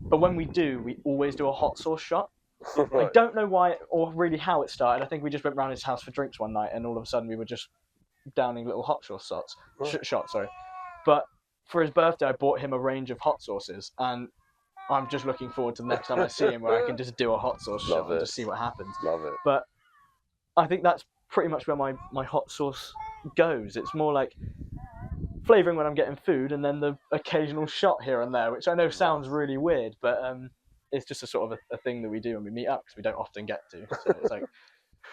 but when we do, we always do a hot sauce shot. I Right. don't know why or really how it started. I think we just went round his house for drinks one night, and all of a sudden we were just downing little hot sauce shots. Right. Shots, sorry. But for his birthday, I bought him a range of hot sauces, and I'm just looking forward to the next time I see him, where I can just do a hot sauce Love shot and it. just see what happens. Love it. But I think that's pretty much where my hot sauce goes. It's more like flavouring when I'm getting food, and then the occasional shot here and there, which I know sounds really weird, but it's just a sort of a thing that we do when we meet up because we don't often get to. So it's like,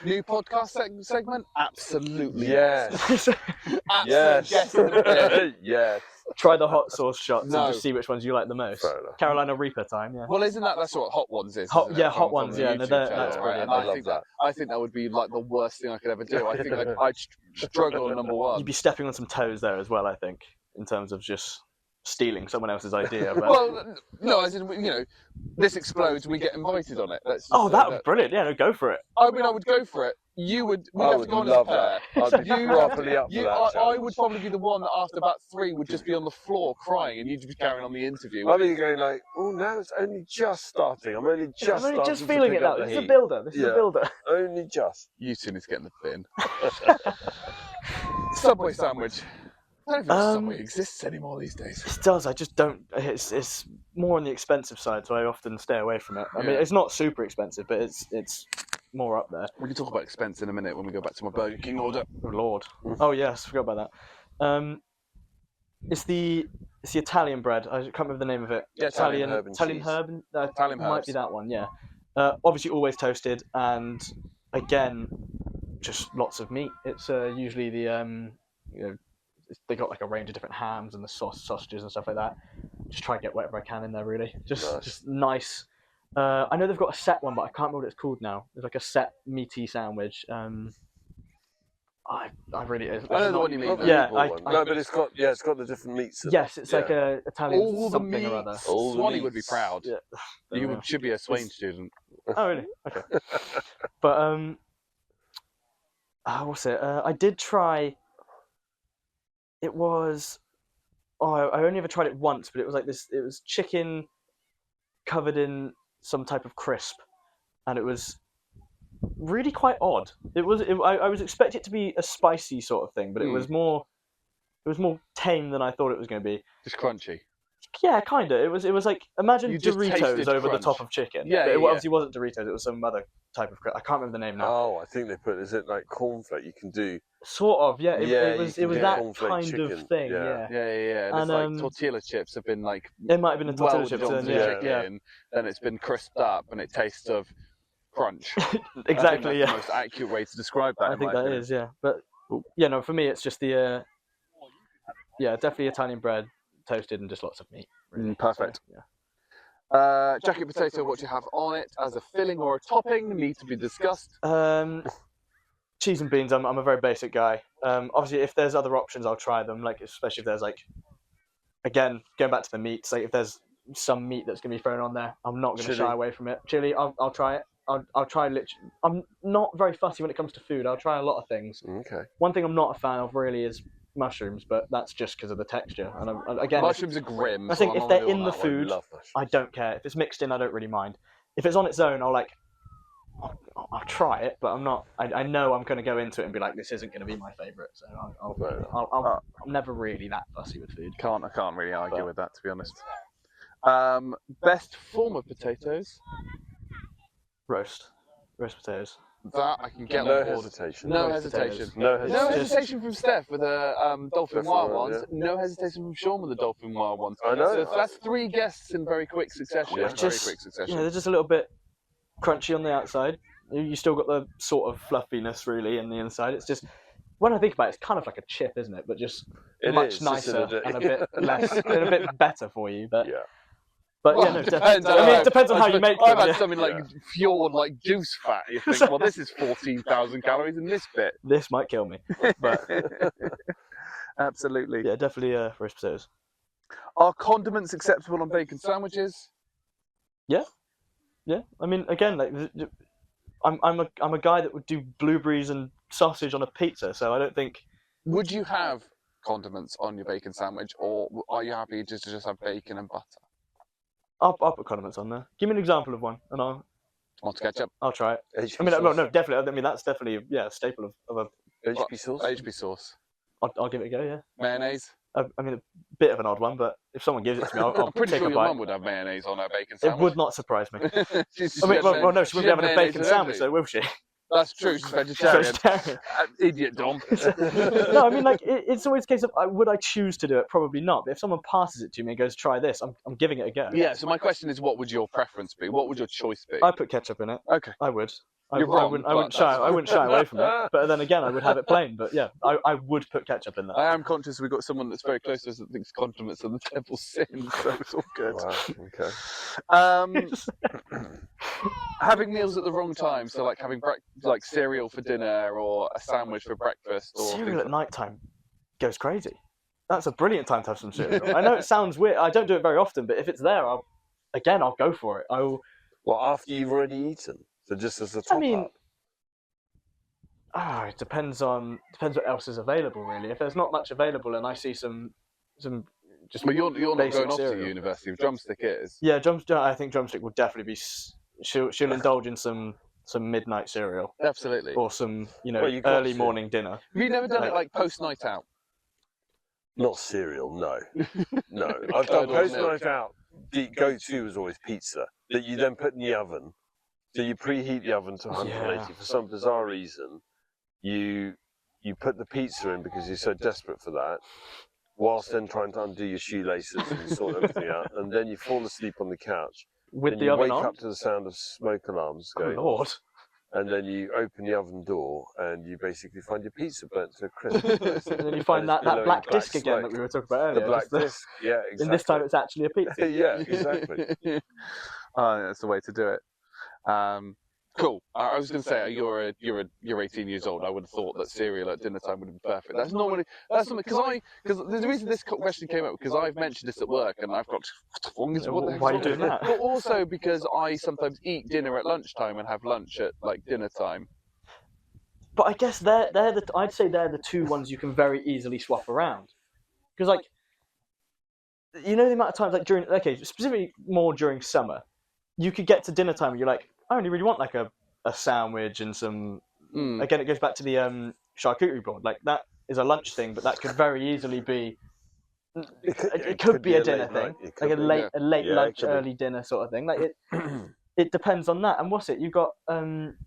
New podcast segment? Absolutely. Yes. Absolutely. Yes. Yes. in the bin. Yes. try the hot sauce shots No. and just see which ones you like the most. Fair enough. Carolina Reaper time, yeah. Well, that's what Hot Ones is? Hot- isn't it? yeah, Hot From Ones, the yeah, YouTube no, that- channel, that's right? brilliant. And I I love think that. I think that would be like the worst thing I could ever do. I think I'd struggle on number one. You'd be stepping on some toes there as well, I think, in terms of just stealing someone else's idea. But... Well, no, as in, this explodes, we get invited on it. Let's just oh, say that was brilliant. Yeah, no, go for it. I mean, I would go for it. You would. We'd I have would to go on love as a pair. that. I'd be You- properly up for that. I challenge. would probably be the one that after about 3 would just be on the floor crying, and you'd be carrying on the interview. I'd be going like, oh, now it's only just starting. I'm only just I'm only just starting to feeling pick it up now. the This is a heat. builder. This is a Yeah. builder. Only just. You two need to get in the bin. Subway sandwich. I don't know if Subway exists anymore these days. It does. I just don't. It's more on the expensive side, so I often stay away from it. I mean, Yeah. it's not super expensive, but it's more up there. We can talk about expense in a minute when we go back to my Burger King order. Oh Lord. Oh yes, forgot about that. It's the Italian bread. I can't remember the name of it. Yeah, Italian herb and Italian cheese. herb. Italian might herbs. be that one. Yeah. Obviously, always toasted, and again, just lots of meat. It's usually the they got like a range of different hams and the sausages and stuff like that. Just try and get whatever I can in there, really. Just nice. I know they've got a set one, but I can't remember what it's called now. There's like a set meaty sandwich. I really. I know the one you mean. Not the Yeah, meatball I- one. I- no, but it's got the different meats. in it. Yes, it's like Yeah. a Italian All the something or other. meats. All the Swanee would be meats. proud. Yeah. You Yeah. should be a Swain student. Oh really? Okay. But what's it? I did try. It was. Oh, I only ever tried it once, but it was like this. It was chicken covered in some type of crisp, and it was really quite odd. I was expecting it to be a spicy sort of thing, but it was more was more tame than I thought it was going to be. Just crunchy. Yeah, kind of. It was like imagine You just Doritos tasted over the crunch. top of chicken. Yeah, but it yeah, obviously wasn't Doritos. It was some other type of. I can't remember the name now. Oh, I think they put. Is it like cornflake? You can do. Sort of. Yeah. Yeah, It you was. can It was do that cornflake kind chicken, of thing. yeah. Yeah. Yeah. And, It's like tortilla chips have been like It might have been a tortilla welded chips. onto Then, yeah. chicken, then it's been crisped up, and it tastes of crunch. Exactly. I think that's Yeah. the most accurate way to describe that. I in think my that opinion. is. Yeah. But yeah, no. For me, it's just the. Yeah, definitely Italian bread, toasted, and just lots of meat. Really. Perfect. So, yeah. Jacket potato, what do you have on it as a filling or a topping? Need to be discussed. Cheese and beans. I'm a very basic guy. Obviously, if there's other options, I'll try them. Like especially if there's like, again, going back to the meats. Like if there's some meat that's gonna be thrown on there, I'm not gonna Chili. shy away from it. Chili, I'll try it. I'll try literally. I'm not very fussy when it comes to food. I'll try a lot of things. Okay. One thing I'm not a fan of really is mushrooms, but that's just because of the texture. And again, Mushrooms are grim. I think so if I'm they're on in the that one. food, Love mushrooms. I don't care. If it's mixed in, I don't really mind. If it's on its own, I'll try it, but I'm not. I know I'm going to go into it and be like, this isn't going to be my favourite, so I'm never really that fussy with food. I can't really argue But- with that, to be honest. Best form of potatoes? Roast potatoes. That I can get No on board. hesitation. No Roast hesitation. potatoes. No No hesitation. hesitation from Steph with the Dolphin Dolphin Wild one, ones. yeah. No hesitation from Sean with the Dolphin Wild ones. I know. So that's 3 guests in very quick succession. Yeah. Very Just- quick succession. Yeah, they're just a little bit crunchy on the outside. You still got the sort of fluffiness really in the inside. It's just when I think about it, it's kind of like a chip, isn't it? But just It much is, just in a nicer di- and a bit less, and a bit better for you. But Yeah. but yeah, no, definitely. I mean, it depends on how you make I've them. had yeah. something like fjord, like juice fat. You think, well, this is 14,000 calories in this bit. This might kill me, but Absolutely. yeah, definitely roast potatoes. Are condiments acceptable on bacon sandwiches? Yeah, I mean, again, like I'm a guy that would do blueberries and sausage on a pizza, so I don't think. Would you have condiments on your bacon sandwich, or are you happy just to just have bacon and butter? I'll put condiments on there. Give me an example of one, and Tomato ketchup, I'll try it. HP I mean, sauce. no, definitely. I mean, that's definitely a staple of a. HP sauce. HP sauce, I'll give it a go. Yeah. mayonnaise. I mean, a bit of an odd one, but if someone gives it to me, I'll I'm pretty take sure a your bite. mum would have mayonnaise on her bacon It sandwich. would not surprise me. She's- I mean, she well, had no, she wouldn't be having a mayonnaise bacon with sandwich, everything. though, will she? That's true. She's vegetarian. Vegetarian. Idiot, Dom. No, I mean, like, it's always a case of would I choose to do it? Probably not. But if someone passes it to me and goes, try this, I'm giving it a go. Yeah. So my question is, what would your preference be? What would your choice be? I put ketchup in it. Okay. I would. I You're wrong, wouldn't but I wouldn't shy away from it. But then again, I would have it plain. But yeah, I would put ketchup in there. I am conscious we've got someone that's very close to us that thinks condiments are the devil's sin, so it's all good. Wow. Okay. Having meals at the wrong time, so like having like cereal for dinner or a sandwich for breakfast, or Cereal things at night time goes crazy. That's a brilliant time to have some cereal. I know it sounds weird. I don't do it very often, but if it's there, I'll go for it. Well, after you've already eaten, so just as a top I mean, up. it depends what else is available really. If there's not much available and I see some just Well, you're not basic going off to cereal. university. Drumstick is. Yeah, I think Drumstick will definitely be. She'll indulge in some midnight cereal Absolutely. or some Well, you've got early to. morning dinner. Have you never done it like post night out? Not cereal, no. No. I've Curd done or post milk? night out. The go-to was always pizza that you then put in the oven. So you preheat the oven to 180 Yeah. for some bizarre reason. You put the pizza in because you're so desperate for that, whilst then trying to undo your shoelaces and sort everything out, and then you fall asleep on the couch. With and the you oven wake on? up to the sound of smoke alarms Good going Lord. off, and then you open the oven door and you basically find your pizza burnt to a crisp. And then you find it's that billowing black black disc again that smoke. we were talking about The earlier. black Just the- disc, yeah, exactly. And this time it's actually a pizza. yeah, exactly. That's the way to do it. Cool. I was going to say you're 18 years old. I would have thought that cereal at dinner time would have been perfect. That's normally something because the reason this question came up because I've mentioned this at work and I've got what the heck's Why are you wrong doing with that? But also because I sometimes eat dinner at lunchtime and have lunch at like dinner time. But I guess I'd say they're the two ones you can very easily swap around. Because like, you know the amount of times like specifically more during summer, you could get to dinner time and you're like, I only really want like a sandwich and some. Mm. Again, it goes back to the charcuterie board. Like that, is a lunch thing, but that could very easily be. It could be a dinner thing, like a late Yeah, it lunch, could be. early dinner sort of thing. Like it depends on that. And what's it? You've got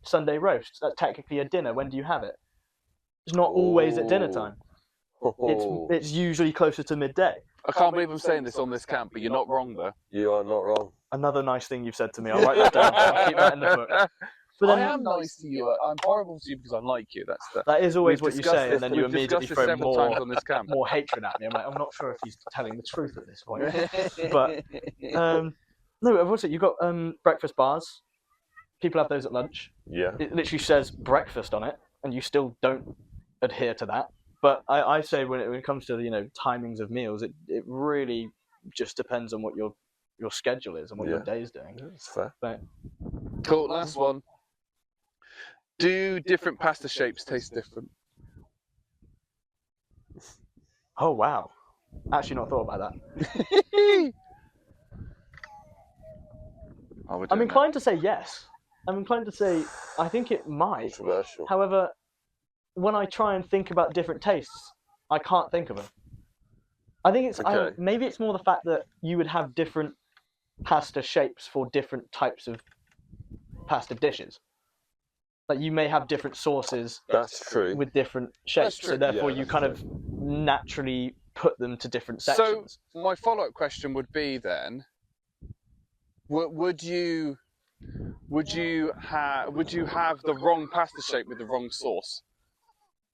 Sunday roast. That's technically a dinner. When do you have it? It's not always at dinner time. It's usually closer to midday. I can't believe I'm saying this on this camp, but you're not wrong there. You are not wrong. Another nice thing you've said to me. I'll write that down. I'll keep that in the book. But I then am nice to you. I'm horrible to you because I like you. That's the. that is always We've what you discussed say, this- and then you we've immediately discussed this throw several times on this camp. more hatred at me. I'm like, I'm not sure if he's telling the truth at this point. But no, what's it? You've got breakfast bars. People have those at lunch. Yeah. It literally says breakfast on it, and you still don't adhere to that. But I say when it comes to timings of meals, it really just depends on what your schedule is and what your day is doing. That's fair. But Cool. Last one. Do different pasta shapes taste different? oh wow, actually not thought about that. I'm inclined to say yes. I'm inclined to say I think it might. Controversial. However, when I try and think about different tastes, I can't think of them. I think it's Okay. maybe it's more the fact that you would have different pasta shapes for different types of pasta dishes. Like you may have different sauces That's true. with different shapes, true. so therefore Yeah, you that's kind of naturally put them to different sections. So my follow-up question would be then: would you have the wrong pasta shape with the wrong sauce?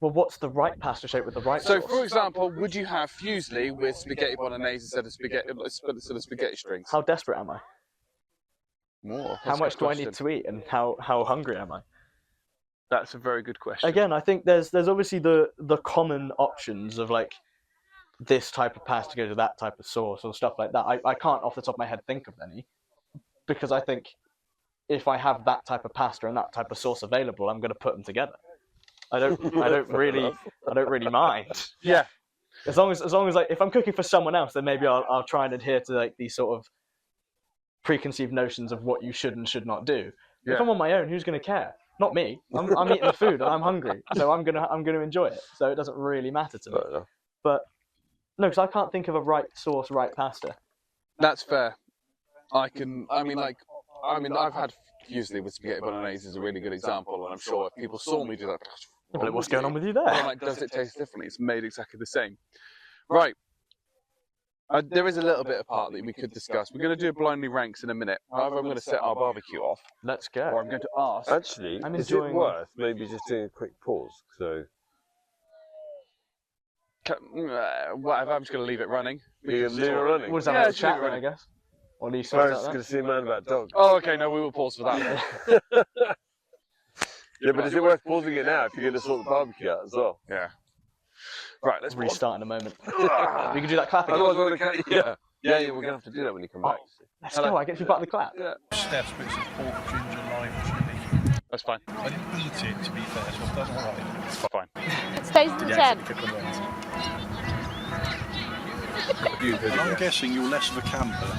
Well, what's the right pasta shape with the right So, sauce? for example, would you have fusilli with spaghetti bolognese instead of spaghetti strings? How desperate am I? More. How much do I need to eat, and how hungry am I? That's a very good question. Again, I think there's obviously the common options of like this type of pasta goes with that type of sauce or stuff like that. I can't off the top of my head think of any, because I think if I have that type of pasta and that type of sauce available, I'm going to put them together. I don't really mind. Yeah. As long as like if I'm cooking for someone else, then maybe I'll try and adhere to like these sort of preconceived notions of what you should and should not do. Yeah. If I'm on my own, who's going to care? Not me. I'm eating the food and I'm hungry, so I'm gonna enjoy it. So it doesn't really matter to me. Fair enough. But no, because I can't think of a right sauce, right pasta. That's fair. I've had fusilli with spaghetti bolognese is a really good example, and I'm sure if people saw me do that, Yeah, but what's going on with you I'm there? like, does it taste differently? It's made exactly the same. Right. There is a little bit of part that we could discuss. We're going to do blindly ranks in a minute. However, I'm going to set our barbecue off, Let's or go. I'm going to ask. Actually, I'm is enjoying- it worth maybe just doing a quick pause? So Whatever, I'm just going to leave it running. you're leave it running. We'll just have Yeah, a just chat leave it then, I running. guess. Or do you I sort was out going to see a man about dogs. Oh, okay, no, we will pause for that. Yeah, but is it worth pausing it now if you're going to sort the barbecue out as well? Yeah. Right, let's that? Restart in a moment. We Otherwise, can do that clapping. we're going to yeah, we're going to have to do that when you come back. Let's go. I get to be part of the clap. Yeah, Steph's bits of pork, ginger, lime, chilli. that's fine. I didn't eat it, to be fair, so I've done all right. It's fine. Stays in the tent. And I'm guessing you're less of a camper,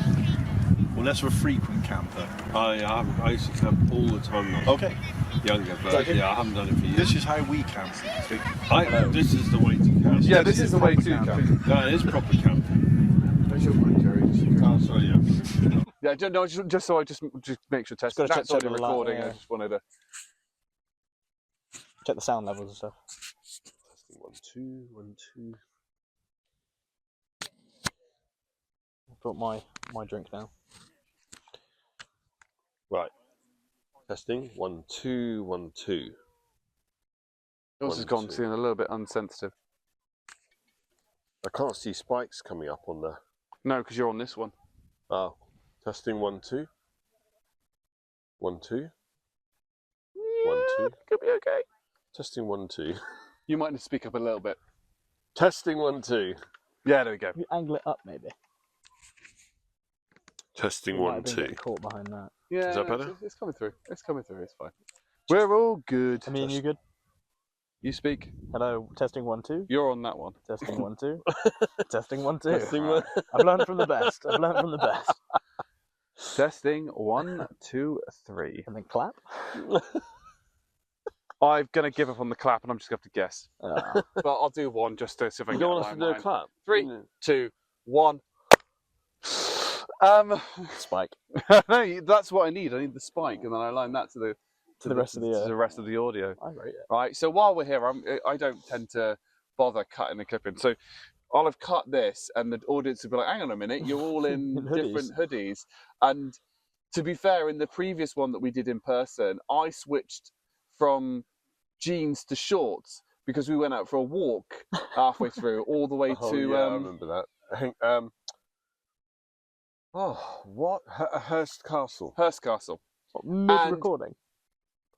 or less of a frequent camper. I used to camp all the time when I was Okay, younger, but yeah, I haven't done it for years. this is how we camp. This is the way to camp. Yeah, this is the way to camp. No, it is proper camp. Where's your mic, Jerry? Oh, sorry, yeah. Yeah, no, just so I just make sure test. gotta That's check already the level, recording. yeah. I just wanted to. Check the sound levels and stuff. 1, 2, 1, 2. I've got my drink now. Right. Testing. 1, 2, 1, 2. Yours has gone 2. seeing a little bit unsensitive. I can't see spikes coming up on there. No, because you're on this one. Oh. Testing 1, 2. 1, 2. 1, 2. Could be okay. Testing 1, 2. You might need to speak up a little bit. Testing 1, 2. Yeah, there we go. You angle it up, maybe. Testing You might 1, have been 2. getting caught behind that. Yeah, Is that no, better? It's coming through. It's coming through. It's fine. We're all good. I mean, you good? You speak. Hello, testing 1, 2. You're on that one. Testing 1, 2. Testing 1, 2. Testing 1. I've learned from the best. I've learned from the best. Testing 1, 2, 3. And then clap. I'm gonna give up on the clap, and I'm just gonna have to guess. Ah. But I'll do one just to see if I You can don't get want us a to do a line. clap? 3, Mm. 2, 1. Spike. No, that's what I need. I need the spike, and then I line that to the rest of the audio. I rate it. Right. So while we're here, I don't tend to bother cutting the clipping. So I'll have cut this, and the audience will be like, "Hang on a minute, you're all in In hoodies. different hoodies." And to be fair, in the previous one that we did in person, I switched from jeans to shorts because we went out for a walk halfway through, all the way Oh, to yeah, I remember that. I think, what? Hurst Castle. Hurst Castle. Mid-recording.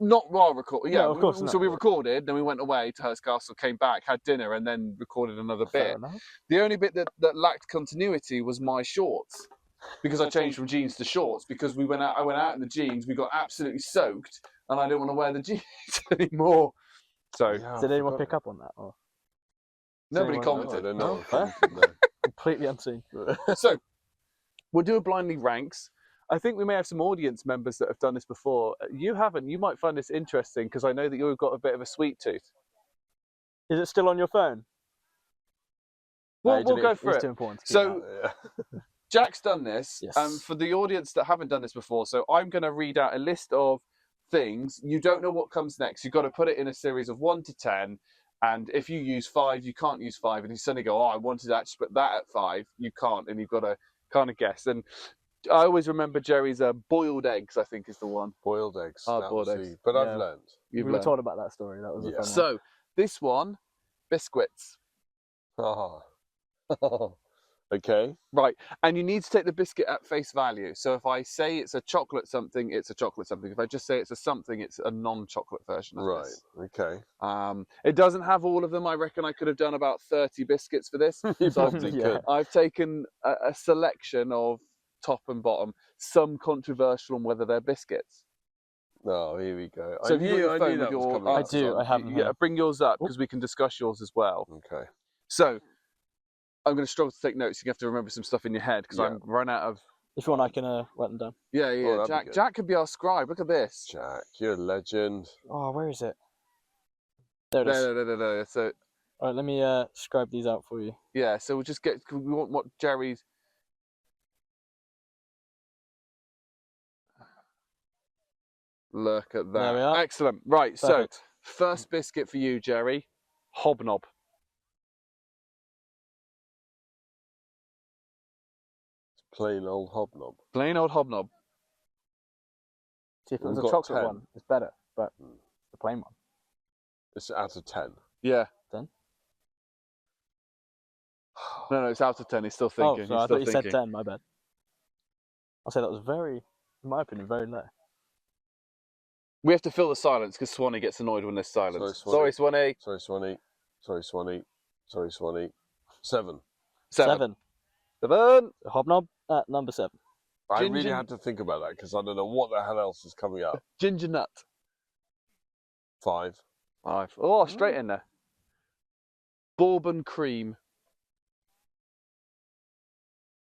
Not while recording. Yeah, No, of course so not. we recorded, then we went away to Hurst Castle, came back, had dinner, and then recorded another Fair bit. enough. The only bit that lacked continuity was my shorts, because I changed from jeans to shorts because I went out in the jeans, we got absolutely soaked, and I didn't want to wear the jeans anymore. So Yeah, I Did anyone forgot pick up on that? Or nobody anyone- commented. No, No, no, fair. no. completely unseen? So we'll do a blindly ranks. I think we may have some audience members that have done this before. You haven't. You might find this interesting because I know that you've got a bit of a sweet tooth. Is it still on your phone? We'll go It's for it. too important. To keep So that. Yeah. Jack's done this. Yes. For the audience that haven't done this before, so I'm going to read out a list of things. You don't know what comes next. You've got to put it in a series of 1 to 10. And if you use 5, you can't use 5. And you suddenly go, oh, I wanted to actually put that at 5. You can't. And you've got to kind of guess. And I always remember Jerry's boiled eggs, I think is the one. Boiled eggs. Hard-boiled that was eggs. easy. But Yeah. I've learned. You've we were learned. told about that story. That was a Yeah. fun one. So this one, biscuits. Ah. Okay. Right, and you need to take the biscuit at face value. So if I say it's a chocolate something, it's a chocolate something. If I just say it's a something, it's a non-chocolate version of Right. this. Okay. It doesn't have all of them. I reckon I could have done about 30 biscuits for this. You So probably Yeah. could. I've taken a selection of top and bottom, some controversial on whether they're biscuits. Oh, here we go. So if you've got your phone with that was your coming I up. do. I have them Yeah, here. bring yours up because we can discuss yours as well. Okay. So I'm going to struggle to take notes. You have to remember some stuff in your head because Yeah. I'm run out of. If you want, I can write them down. Yeah, Oh, yeah. that'd be Jack, good. Jack could be our scribe. Look at this. Jack, you're a legend. Oh, where is it? There it is. No. So All right, let me scribe these out for you. yeah, so we'll just get. We want what Jerry's. Look at that. There we are. Excellent. Right. Perfect. So first biscuit for you, Jerry. Hobnob. Plain old hobnob. Plain old hobnob. See, if it We've was a got chocolate 10. one, it's better, but Mm. the plain one. It's out of 10. Yeah. Then? No, it's out of 10. He's still thinking. Oh, He's sorry, I still thought you said thinking. 10, my bad. I'll say that was very, in my opinion, very low. We have to fill the silence because Swanee gets annoyed when there's silence. Sorry, Swanee. Sorry, Swanee. Sorry, Swanee. Sorry, Swanee. 7. Seven. Seven. Hobnob at number 7. I Ginger- really had to think about that because I don't know what the hell else is coming up. Ginger nut. 5. 5. Oh, straight in there. Bourbon cream.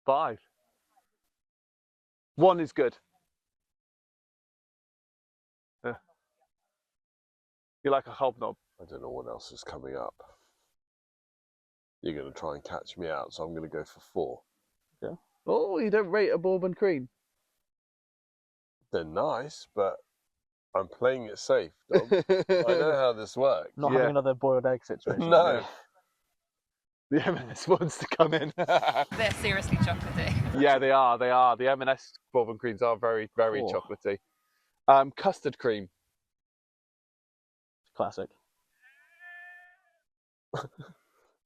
5. 1 is good. You like a hobnob? I don't know what else is coming up. You're going to try and catch me out, so I'm going to go for 4. Oh, you don't rate a bourbon cream? They're nice, but I'm playing it safe, Dom. I know how this works. Not Yeah. having another boiled egg situation. No. The M&S wants to come in. They're seriously chocolatey. Yeah, they are. They are. The M&S bourbon creams are very, very Oh. chocolatey. Custard cream. Classic.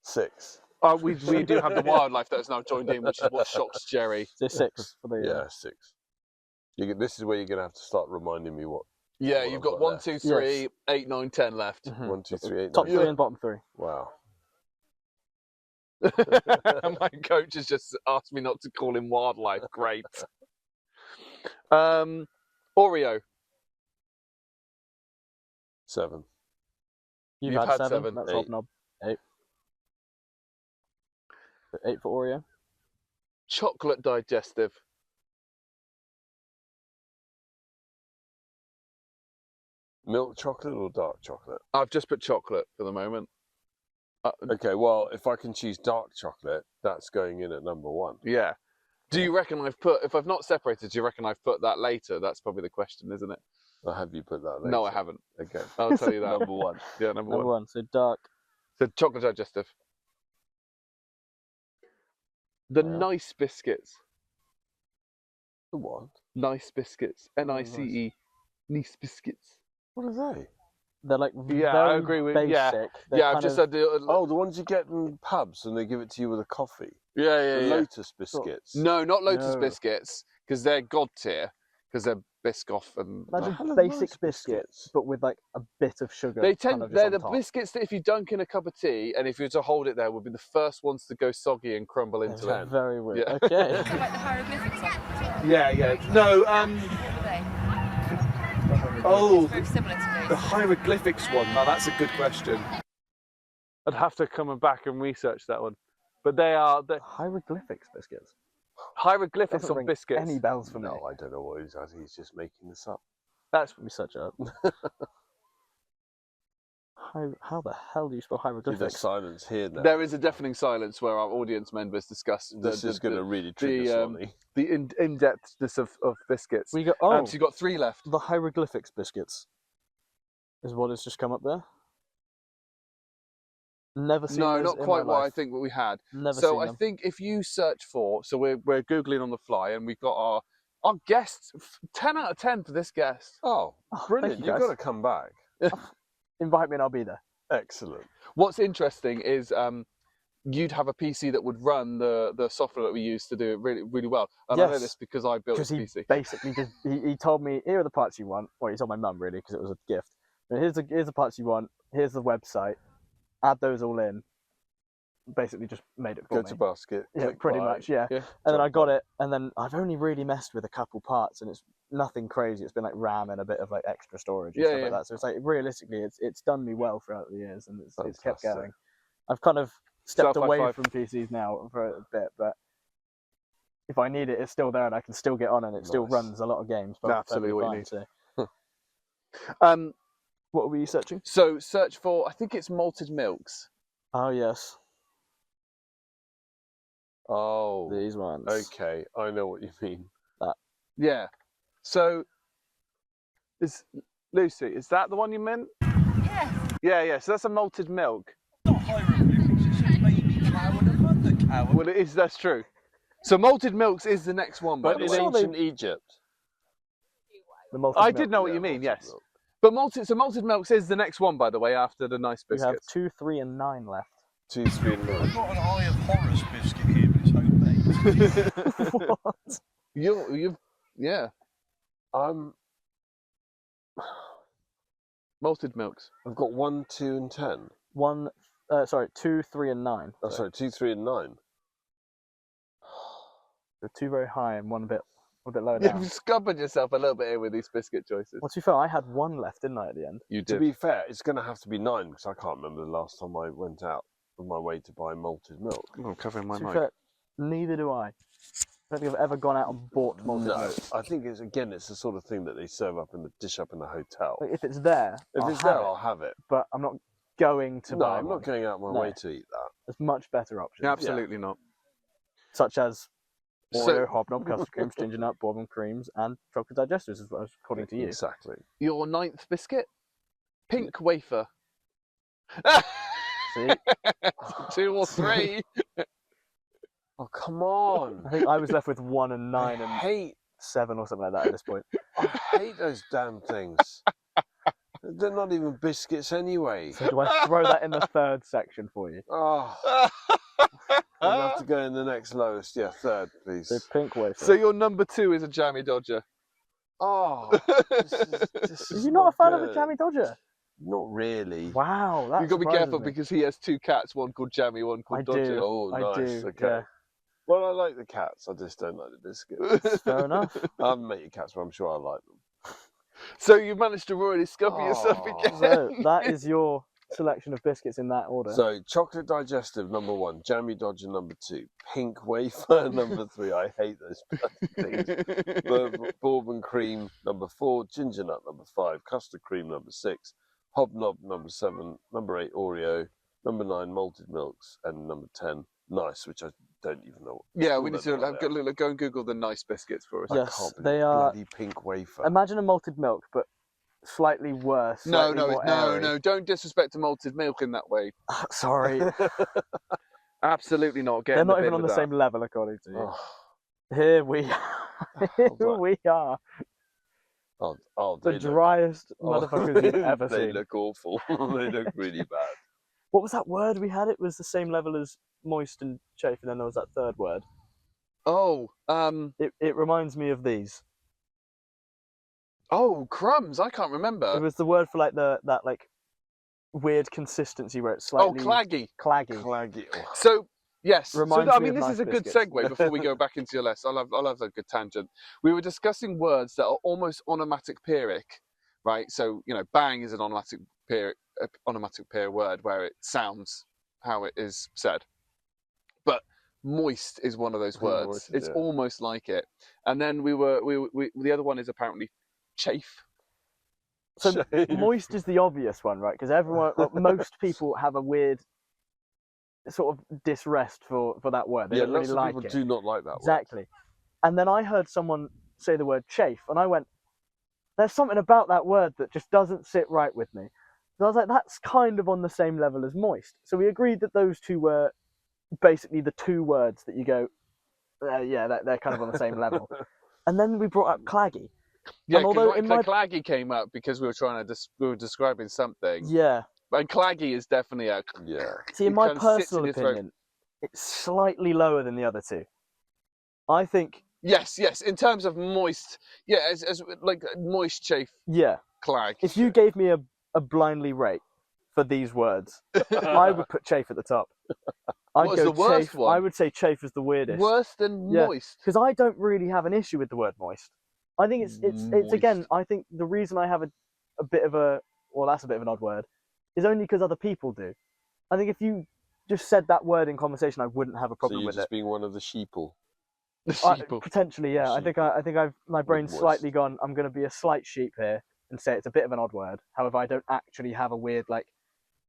6. We do have the wildlife that has now joined in, which is what shocks Jerry. So 6 for the. Yeah, 6. This is where you're going to have to start reminding me what. Yeah, What you've I've got got 1, left. 2, 3, 8, 9, 10 left. Mhm. 1, 2, 3, 8, Top 9, 3 and bottom 3. Wow. My coach has just asked me not to call him wildlife. Great. Oreo. 7. You've, You've had, had 7. 7. That's 8. Hobnob. 8. So 8 for Oreo. Chocolate digestive. Milk chocolate or dark chocolate? I've just put chocolate for the moment. Okay, well, if I can choose dark chocolate, that's going in at number 1. Yeah. Do you reckon if I've not separated, do you reckon I've put that later? That's probably the question, isn't it? Or have you put that later? No, I haven't. Okay. I'll tell you that. Number 1. Yeah, number Number one. one. So dark. So chocolate digestive. The Yeah. Nice biscuits. The what? Nice biscuits. NICE. Nice biscuits. What are they? They're like Yeah, very I agree with basic. yeah. They're Yeah, I've kind just of- said the. Oh, the ones you get in pubs and they give it to you with a coffee. Yeah. The Lotus biscuits. No, not Lotus No. biscuits, because they're god tier, because they're Biscoff and. The Imagine hell are basic Lotus biscuits, but with like a bit of sugar. They kind of just they're on the top. biscuits that if you dunk in a cup of tea and if you were to hold it there would be the first ones to go soggy and crumble into They're it. very weird. Yeah. Okay. Is it like the hieroglyphics on it? Yeah. No, What are they? Very similar to the those. hieroglyphics one. Now that's a good question. I'd have to come back and research that one. But they are the Hieroglyphics biscuits. hieroglyphics Doesn't on ring biscuits. any bells for me? No, I don't know what he's. I think he's just making this up. That's We such a. How the hell do you spell See, hieroglyphics? there's silence here now. there is a deafening silence where our audience members discuss This is going to really trigger Swanee. the in-depthness of biscuits. We go. Oh, So you've got 3 left. the hieroglyphics biscuits is what has just come up there. Never seen No, those not in quite my what I life. think we had. Never So seen I them. think if you search for, so we're googling on the fly, and we've got our guest. 10 out of 10 for this guest. Oh, Oh, brilliant! thank you You've guys. got to come back. Invite me and I'll be there. Excellent. What's interesting is you'd have a PC that would run the software that we use to do it really really well. And I know Yes. this because I built Because this he PC. basically just he told me, here are the parts you want. Well, he told my mum really because it was a gift. But here's the parts you want. Here's the website. Add those all in. Basically, just made it for Go me. to basket. Yeah, click pretty buy. much. Yeah. Yeah. And then I Jump got on. it, and then I've only really messed with a couple parts, and it's nothing crazy. It's been like RAM and a bit of like extra storage and Yeah, stuff yeah. like that. So it's like realistically, it's done me well throughout the years, and it's kept Fantastic. going. I've kind of stepped Self-high away five. from PCs now for a bit, but if I need it, it's still there, and I can still get on, and it still Nice. runs a lot of games. But Absolutely what you need. So. What were you searching? So search for, I think it's malted milks. Oh yes, Oh, these ones. okay. I know what you mean. Yeah. So is Lucy, is that the one you meant? Yeah. Yeah. So that's a malted milk. Not hieroglyphics, it's just baby cow and a mother cow. Well, it is. That's true. So malted milks is the next one. By But the in way. sure they- ancient Egypt, The malted I milk. did know what yeah, you mean. malted Yes. milk. But malted milks is the next one, by the way, after the nice We have biscuits. 2, 3, and 9 left. 2, 3, and I've 9. got an Eye of Horrors biscuit here, but it's homemade. What? You've yeah. Malted milks. I've got 1, 2, and 10. 2, 3, and 9. Oh, sorry, 2, 3, and 9. So 2 very high and 1 a bit lower down. You've scuppered yourself a little bit here with these biscuit choices. Well, to be fair, I had 1 left, didn't I, at the end? You To did. be fair, it's going to have to be 9 because I can't remember the last time I went out on my way to buy malted milk. I'm covering my To be mic. fair, neither do I. I don't think I've ever gone out and bought malted No, milk. I think it's the sort of thing that they serve up in the dish up in the hotel. Like, if it's there, If I'll it's have there, it, I'll have it. but I'm not going to No, buy I'm one. not going out my No. way to eat that. There's much better options, Absolutely not. such as So- Oreo, Hobnob, custard creams, ginger nut, bourbon creams, and chocolate digestives, as well as according to you. Exactly. Your 9th biscuit? Pink wafer. See, 2 or 3. Oh, come on. I think I was left with 1 and 9 I and hate 7 or something like that at this point. I hate those damn things. They're not even biscuits anyway. So do I throw that in the 3rd section for you? Oh, I'll have to go in the next lowest. Yeah, 3rd, please. So pink wafer. So your number 2 is a jammy dodger. Oh, this Are is you not a fan of good. a jammy dodger? Not really. Wow, that's You've got to be careful because he has 2 cats, one called Jammy, one called I Dodger. do. Oh, I nice. do, Okay. yeah. Well, I like the cats. I just don't like the biscuits. Fair enough. I haven't met your cats, but I'm sure I like them. So you managed to really scupper yourself Oh. again. So that is your selection of biscuits in that order. So, chocolate digestive, number 1. Jammy Dodger, number 2. Pink wafer, number 3. I hate those bloody things. Bourbon cream, number 4. Ginger nut, number 5. Custard cream, number 6. Hobnob, number 7. Number 8, Oreo. Number 9, malted milks. And number 10, Nice, which I don't even know. Yeah, we need to Still don't know what go and Google the nice biscuits for us. they are. I Yes, can't believe they are- bloody pink wafer. Imagine a malted milk, but slightly worse. No, slightly more airy. no, don't disrespect a malted milk in that way. Sorry, Absolutely not. Get they're in the not bin even on the with same level, according to you. Oh, Here we are. Here Hold on. we are. they The driest look, motherfuckers you've ever they seen. look awful. They look really bad. What was that word we had? It was the same level as moist and chafe, and then there was that third word. Oh, It reminds me of these. oh, crumbs! I can't remember. It was the word for like that like weird consistency where it's Oh, slightly claggy. claggy. Claggy. Oh, So yes, Reminds so I me mean of this nice is a good biscuits. segue before we go back into your list. I'll have a good tangent. We were discussing words that are almost onomatopoeic, right? So bang is an onomatopoeic word where it sounds how it is said, but moist is one of those words. Moist, It's yeah. almost like it. And then we the other one is apparently chafe. So Shame. moist is the obvious one, right? Because most people have a weird sort of disrest for that word. They Yeah, don't lots really of like people it. do not like that Exactly. And then I heard someone say the word chafe, and I went, there's something about that word that just doesn't sit right with me. So I was like, that's kind of on the same level as moist. So we agreed that those two were basically the two words that you go, yeah, they're kind of on the same level. And then we brought up claggy. Yeah, And although because in my- claggy came up because we were describing something. Yeah. And claggy is definitely a. word. Yeah. See, in It my kind of sits in personal your throat. opinion, it's slightly lower than the other two. I think, Yes. In terms of moist, yeah, as like moist, chafe, yeah, clag. if you gave me a blindly rate for these words, I would put chafe at the top. I'd What is the worst chafe. one? I would say chafe is the weirdest. Worse than Yeah. moist. Because I don't really have an issue with the word moist. I think it's again. Moist. I think the reason I have a bit of a that's a bit of an odd word, is only because other people do. I think if you just said that word in conversation, I wouldn't have a So problem you're with just it. being one of the sheeple. The sheeple. Potentially, yeah. I think my brain's moist. slightly gone. I'm going to be a slight sheep here and say it's a bit of an odd word. However, I don't actually have a weird like.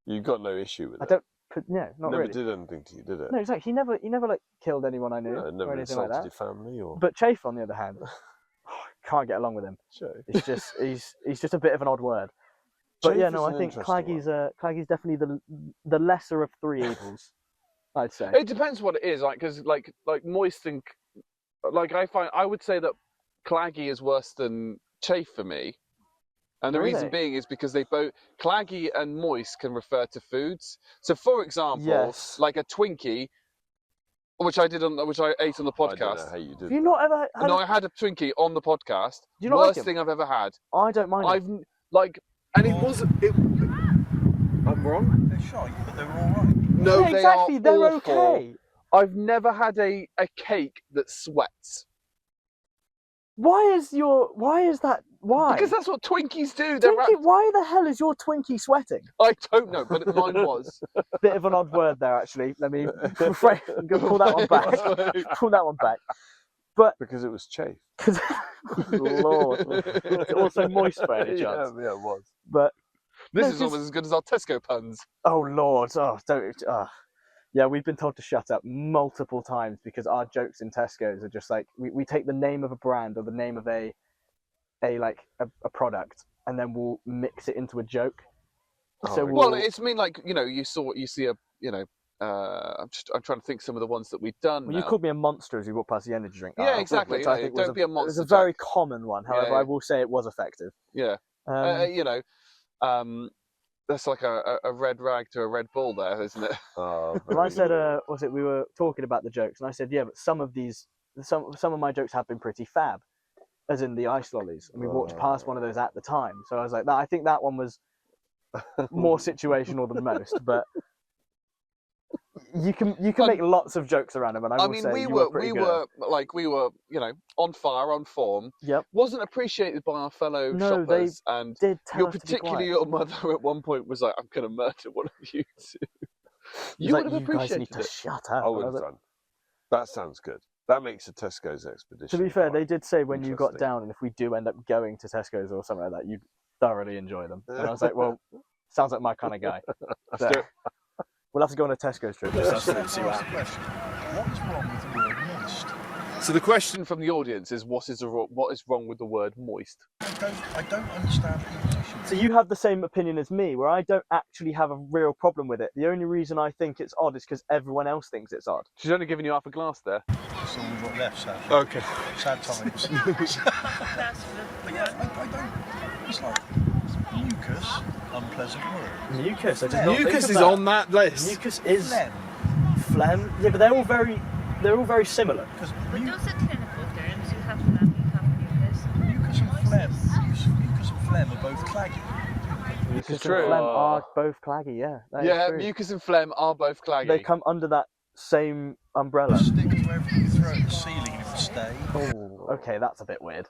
You've got no issue with I it. don't. Not Never really. did anything to you, did it? No, exactly. He never like killed anyone I knew No, never or anything like insulted that. your family or. But Chafe, on the other hand, can't get along with him. Sure. It's just he's just a bit of an odd word. But Chafe yeah, is no, I an think interesting Claggy's definitely the lesser of three evils. I'd say. It depends what it is, like because like moist and like I would say that claggy is worse than chafe for me, and the reason Really? being is because they both claggy and moist can refer to foods. So, for example, Yes. like a Twinkie, which I ate on the I don't know podcast. how you did Have you that. not ever had? No, I had a Twinkie on the podcast. Do you not like Worst him? thing I've ever had. I don't mind. I've like, and it wasn't. I'm wrong. They're shy, but they're all right. No, yeah, exactly. they are They're awful. okay. I've never had a cake that sweats. Why is that? Why? Because that's what Twinkies do. They're Twinkie, why the hell is your Twinkie sweating? I don't know, but mine was. Bit of an odd word there, actually. Let me pull that one back. Pull that one back. Because it was chafe. Because Lord, it's also moist by any chance. Yeah, it was. But This No, is almost as good as our Tesco puns. oh Lord, yeah, we've been told to shut up multiple times because our jokes in Tesco's are just like we take the name of a brand or the name of a product and then we'll mix it into a joke. Oh, So really? Well, it's mean like you see a I'm trying to think some of the ones that we've done. Well, you now. called me a monster as you walked past the energy drink. Yeah, aisle, exactly, Which I yeah, think don't was be a it was monster, a very Jack. common one. However, Yeah. I will say it was effective. Yeah, that's like a red rag to a Red Bull, there, isn't it? Oh, Well, I very said, good. we were talking about the jokes, and I said, yeah, but some of my jokes have been pretty fab, as in the ice lollies, and we walked past one of those at the time. So I was like, I think that one was more situational than most, but You can make lots of jokes around him, and I will I mean, say we you were, pretty we good. were, on fire, on form. Yep. Wasn't appreciated by our fellow No, they shoppers, and did tell us to be particularly quiet. your mother at one point was like, "I'm going to murder one of you two." He's You like, would have you guys need appreciated to it. shut up. I And would was have like, done. That sounds good. That makes a Tesco's expedition. to be fair, quite they did say when you got interesting. down, and if we do end up going to Tesco's or something like that, you'd thoroughly enjoy them. And I was like, well, sounds like my kind of guy. So, we'll have to go on a Tesco's trip just to see what happens. What is wrong with the word moist? So the question from the audience is, what is wrong with the word moist? I don't understand the position. So you have the same opinion as me, where I don't actually have a real problem with it. The only reason I think it's odd is because everyone else thinks it's odd. She's only giving you half a glass there. That's all we've got left, sadly. Okay. Sad times. But yeah, I don't. It's like mucus, unpleasant word. Mucus, I did Yeah. not think Mucus of is that. on that list. Mucus is Phlegm. phlegm. Yeah, but they're all very similar. Because But those are clinical terms. You have phlegm, you have mucus. mucus and phlegm are both claggy. Mucus and true. phlegm are both claggy. Yeah. that is Yeah, true. mucus and phlegm are both claggy. They come under that same umbrella. Stick to everything you throw at the ceiling and it will stay. Oh, okay, that's a bit weird.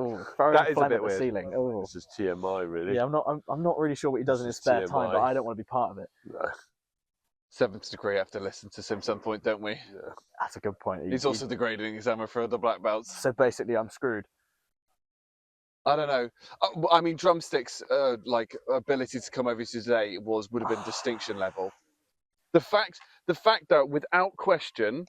Oh, throwing That is a phlegm bit at the weird. ceiling. Oh, This is TMI, really. yeah. I'm not really sure what he does in his This is spare time, but TMI. I don't want to be part of it. Seventh degree have to listen to him some point, don't we? Yeah. That's a good point. He's also the grading examiner for the black belts. so basically I'm screwed. I don't know. I mean, drumsticks, ability to come over to today would have been distinction level. The fact that without question,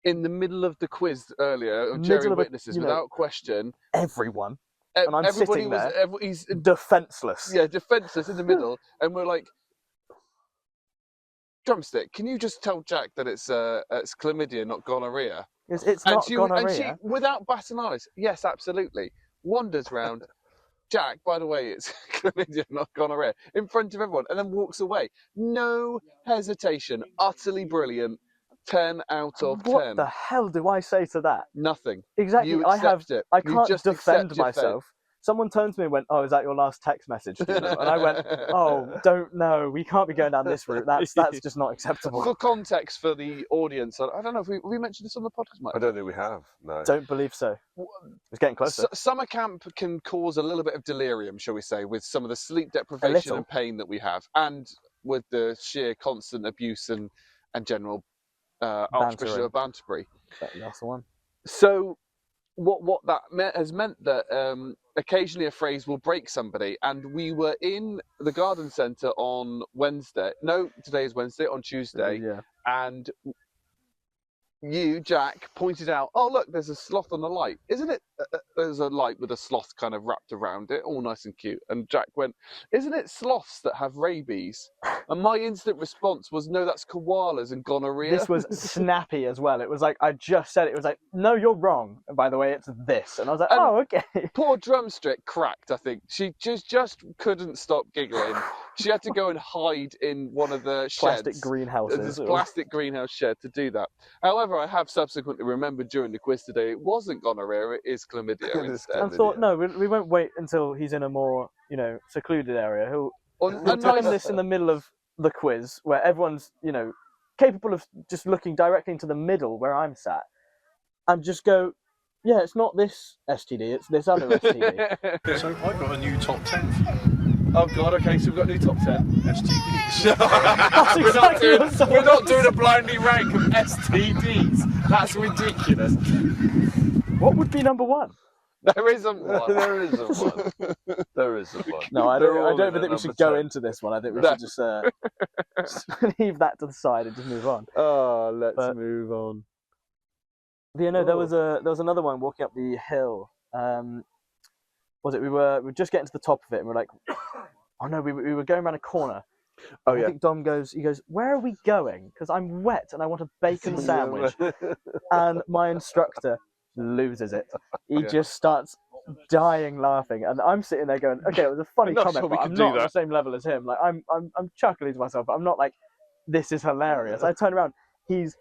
in the middle of the quiz earlier, of Jerry Middle of a- Witnesses, you know, without question, Everyone And I'm everybody sitting was. there. He's defenseless. defenseless in the middle, and we're like, drumstick. Can you just tell Jack that it's chlamydia, not gonorrhea? It's And not she, gonorrhea. without batting eyes, yes, absolutely, wanders round. Jack, by the way, it's chlamydia, not gonorrhea, in front of everyone, and then walks away. No hesitation. Utterly brilliant. 10 out of 10. What the hell do I say to that? Nothing. Exactly. You I have. accept it. I You can't just defend accept your fate. myself. Someone turned to me and went, "Oh, is that your last text message?" to them?" And I went, "Oh, don't know. We can't be going down this route. That's just not acceptable." For context for the audience, I don't know if we mentioned this on the podcast, Mike. I don't think we have. No. Don't believe so. It's getting closer. Summer camp can cause a little bit of delirium, shall we say, with some of the sleep deprivation little. and pain that we have, and with the sheer constant abuse and general Archbishop Bantering. of Banterbury. That's the one. So, what that has meant that occasionally a phrase will break somebody, and we were in the garden centre on Wednesday. No, today is Wednesday. On Tuesday, Yeah. and you, Jack, pointed out, oh, look, there's a sloth on the light. Isn't it? There's a light with a sloth kind of wrapped around it, all nice and cute. And Jack went, isn't it sloths that have rabies? And my instant response was, no, that's koalas and gonorrhea. This was snappy as well. It was like, I just said it. It was like, no, you're wrong. And by the way, it's this. And I was like, And- oh, okay. Poor Drumstick cracked, I think. She just couldn't stop giggling. She had to go and hide in one of the sheds. Plastic greenhouses. This plastic greenhouse shed to do that. However, I have subsequently remembered during the quiz today it wasn't gonorrhea, it is chlamydia It is instead. I thought, no, we won't wait until he's in a more, secluded area. He'll On, we'll a tell him nice- this in the middle of the quiz where everyone's, capable of just looking directly into the middle where I'm sat and just go, yeah, it's not this STD, it's this other STD. So I've got a new top 10 for you. Oh God! Okay, so we've got a new top 10. STDs. We're not doing a blindly rank of STDs. That's ridiculous. What would be number one? There isn't one. There isn't one. There isn't one. No, I They're all don't in think we at should number go 10. into this one. I think we No. should just leave that to the side and just move on. Oh, let's But- move on. There was another one walking up the hill. We were just getting to the top of it, and we're like, oh no, we were going around a corner. Oh I yeah. think Dom goes, where are we going? Because I'm wet and I want a bacon sandwich. And my instructor loses it. He Yeah. just starts dying laughing, and I'm sitting there going, okay, it was a funny I'm not comment, sure we but can I'm do not on the that. same level as him. Like I'm chuckling to myself, but I'm not like, this is hilarious. I turn around, he's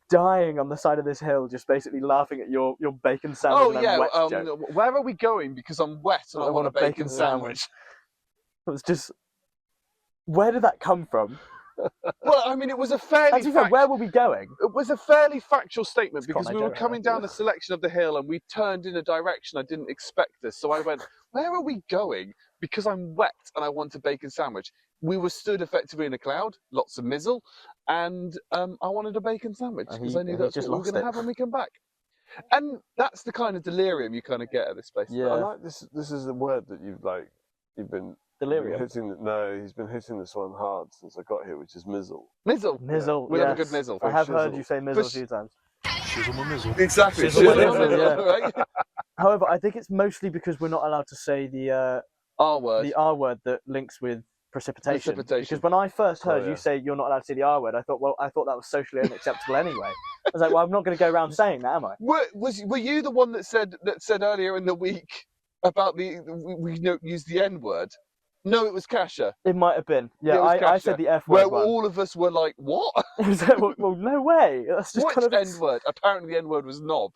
dying on the side of this hill, just basically laughing at your bacon sandwich. Oh and yeah. I'm wet joke. Where are we going? Because I'm wet and I want a bacon sandwich. It was just, where did that come from? Well, I mean, it was a fairly And to be fair, where were we going? it was a fairly factual statement because Scott we were Nigeria. coming down a selection of the hill and we turned in a direction I didn't expect this. So I went, where are we going? Because I'm wet and I want a bacon sandwich. We were stood effectively in a cloud, lots of mizzle, and I wanted a bacon sandwich And because he- I knew and he that's just what we were lost going to it. have when we come back. And that's the kind of delirium you kind of get at this place. Yeah. I like this. This is a word that you've been Delirium. hitting. No, he's been hitting this one hard since I got here, which is mizzle. Mizzle. Mizzle. We yes. have a good mizzle. I have heard Shizzle. you say mizzle a few times. Shizzle my mizzle. Exactly. Shizzle my Shizzle, mizzle, right? However, I think it's mostly because we're not allowed to say the R word. R word that links with precipitation. Precipitation. Because when I first heard Oh, yeah. you say you're not allowed to say the R word, I thought that was socially unacceptable anyway. I was like, well, I'm not going to go around saying that, am I? Were you the one that said earlier in the week about we don't use the N word? No, it was Kasha. It might have been. Yeah, It was I Kasha, said the F Where word. one. all of us were like, what? It was like, well, no way. That's just Which kind of N word? Apparently the N word was knob.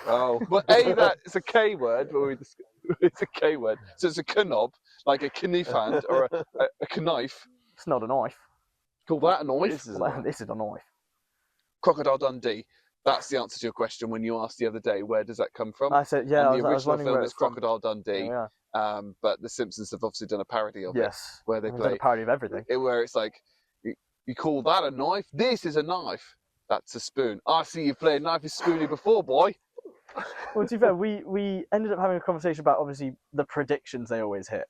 Oh, But that it's a K word. It's a K word. So it's a knob, like a knifand or a knife. It's not a knife. Call that a knife. This is This is a knife. Crocodile Dundee. That's the answer to your question when you asked the other day, where does that come from? I said, yeah, And the I was original wondering film where is it's from. Crocodile Dundee. Yeah. But The Simpsons have obviously done a parody of it, Yes. where they We've done play a parody of everything. where it's like, you call that a knife? This is a knife. That's a spoon. I see you played knife is spoony before, boy. Well, to be fair, we ended up having a conversation about obviously the predictions they always hit.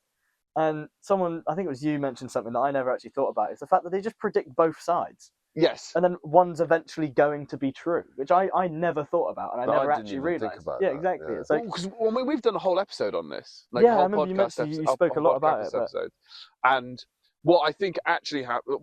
And someone, I think it was you, mentioned something that I never actually thought about. It's the fact that they just predict both sides. Yes. And then one's eventually going to be true, which I never thought about and I No, I never didn't actually even think realised. about Yeah, that, exactly. yeah. It's like, Because I mean, we've done a whole episode on this. Like Yeah, a I whole remember you podcast mentioned you episode- spoke a lot about it, but- episode. And what I think actually happened,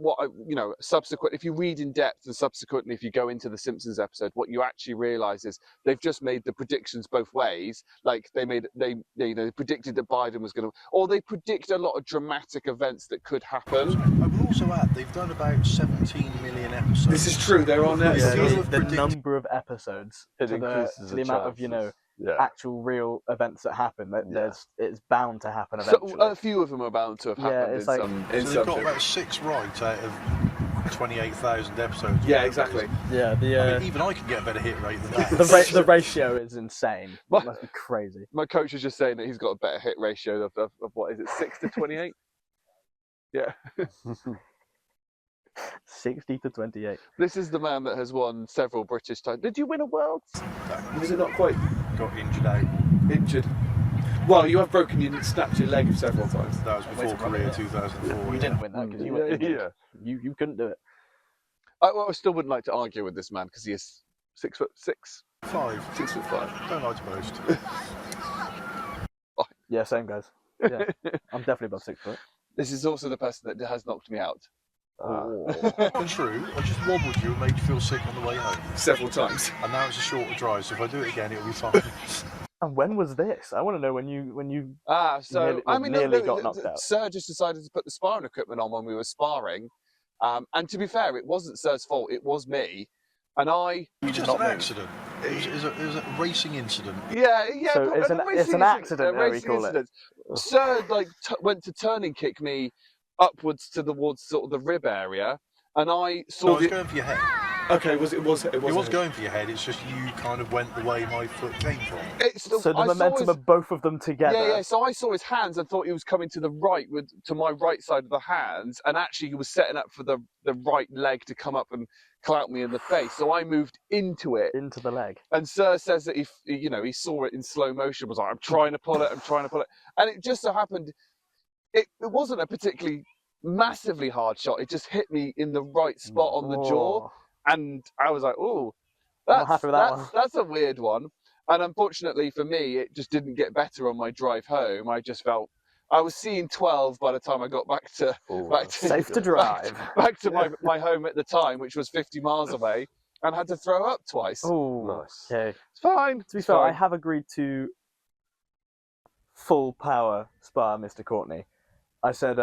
subsequent, if you read in depth and subsequently if you go into the Simpsons episode, what you actually realise is they've just made the predictions both ways. Like they predicted that Biden was going to, or they predict a lot of dramatic events that could happen. I will also add, they've done about 17 million episodes. This is true. They're on Yeah, there. those the, are the predict- number of episodes It to the increases amount of, chances. Yeah. actual real events that happen. That Yeah. it's bound to happen So eventually. a few of them are bound to have Yeah, happened it's in like- some. So In they've some got film. about 6 right out of 28,000 episodes. Yeah, exactly. yeah, the I mean, even I could get a better hit rate than that. the ratio is insane. What? It must be crazy. My coach was just saying that he's got a better hit ratio of what is it, 6 to 28? Yeah. 60 to 28. This is the man that has won several British titles. Did you win a Worlds? Was it not quite Got injured out. injured? Well, you have snapped your leg several times. That was before Korea 2004. You didn't win that because you were Yeah. You couldn't do it. I still wouldn't like to argue with this man because he is 6'6". 5. 6'5". Don't like to boast. Yeah, same guys. Yeah, I'm definitely above 6 foot. This is also the person that has knocked me out. Not true. I just wobbled you and made you feel sick on the way home. Several times. And now it's a shorter drive, so if I do it again, it'll be fine. And when was this? I want to know when you. So Nearly- I mean, nearly got knocked out. Sir just decided to put the sparring equipment on when we were sparring, and to be fair, it wasn't Sir's fault. It was me, and I. It was just Not an me. accident. It was a racing incident. Yeah. So but it's a an- racing it's an accident, a there we racing call it. incident. Sir went to turning kick me upwards towards sort of the rib area, and I No, saw I was going for your head. Okay, it was It was going for your head. It's just you kind of went the way my foot came from. So the I saw momentum his- of both of them together. Yeah. So I saw his hands and thought he was coming to the right, to my right side of the hands, and actually he was setting up for the right leg to come up and clout me in the face. So I moved into it, Into the leg. and Sir says that he saw it in slow motion. Was like, I'm trying to pull it, and it just so happened, it wasn't a particularly massively hard shot. It just hit me in the right spot on the jaw. Oh. And I was like, "Oh, I'm not happy with that one." that's a weird one." And unfortunately for me, it just didn't get better on my drive home. I just felt I was seeing 12 by the time I got back to Safe to drive. back to my home at the time, which was 50 miles away, and had to throw up twice. Oh, Nice. okay. It's fine. To be It's fair, I fine. have agreed to full power spar Mr. Courtney. I said,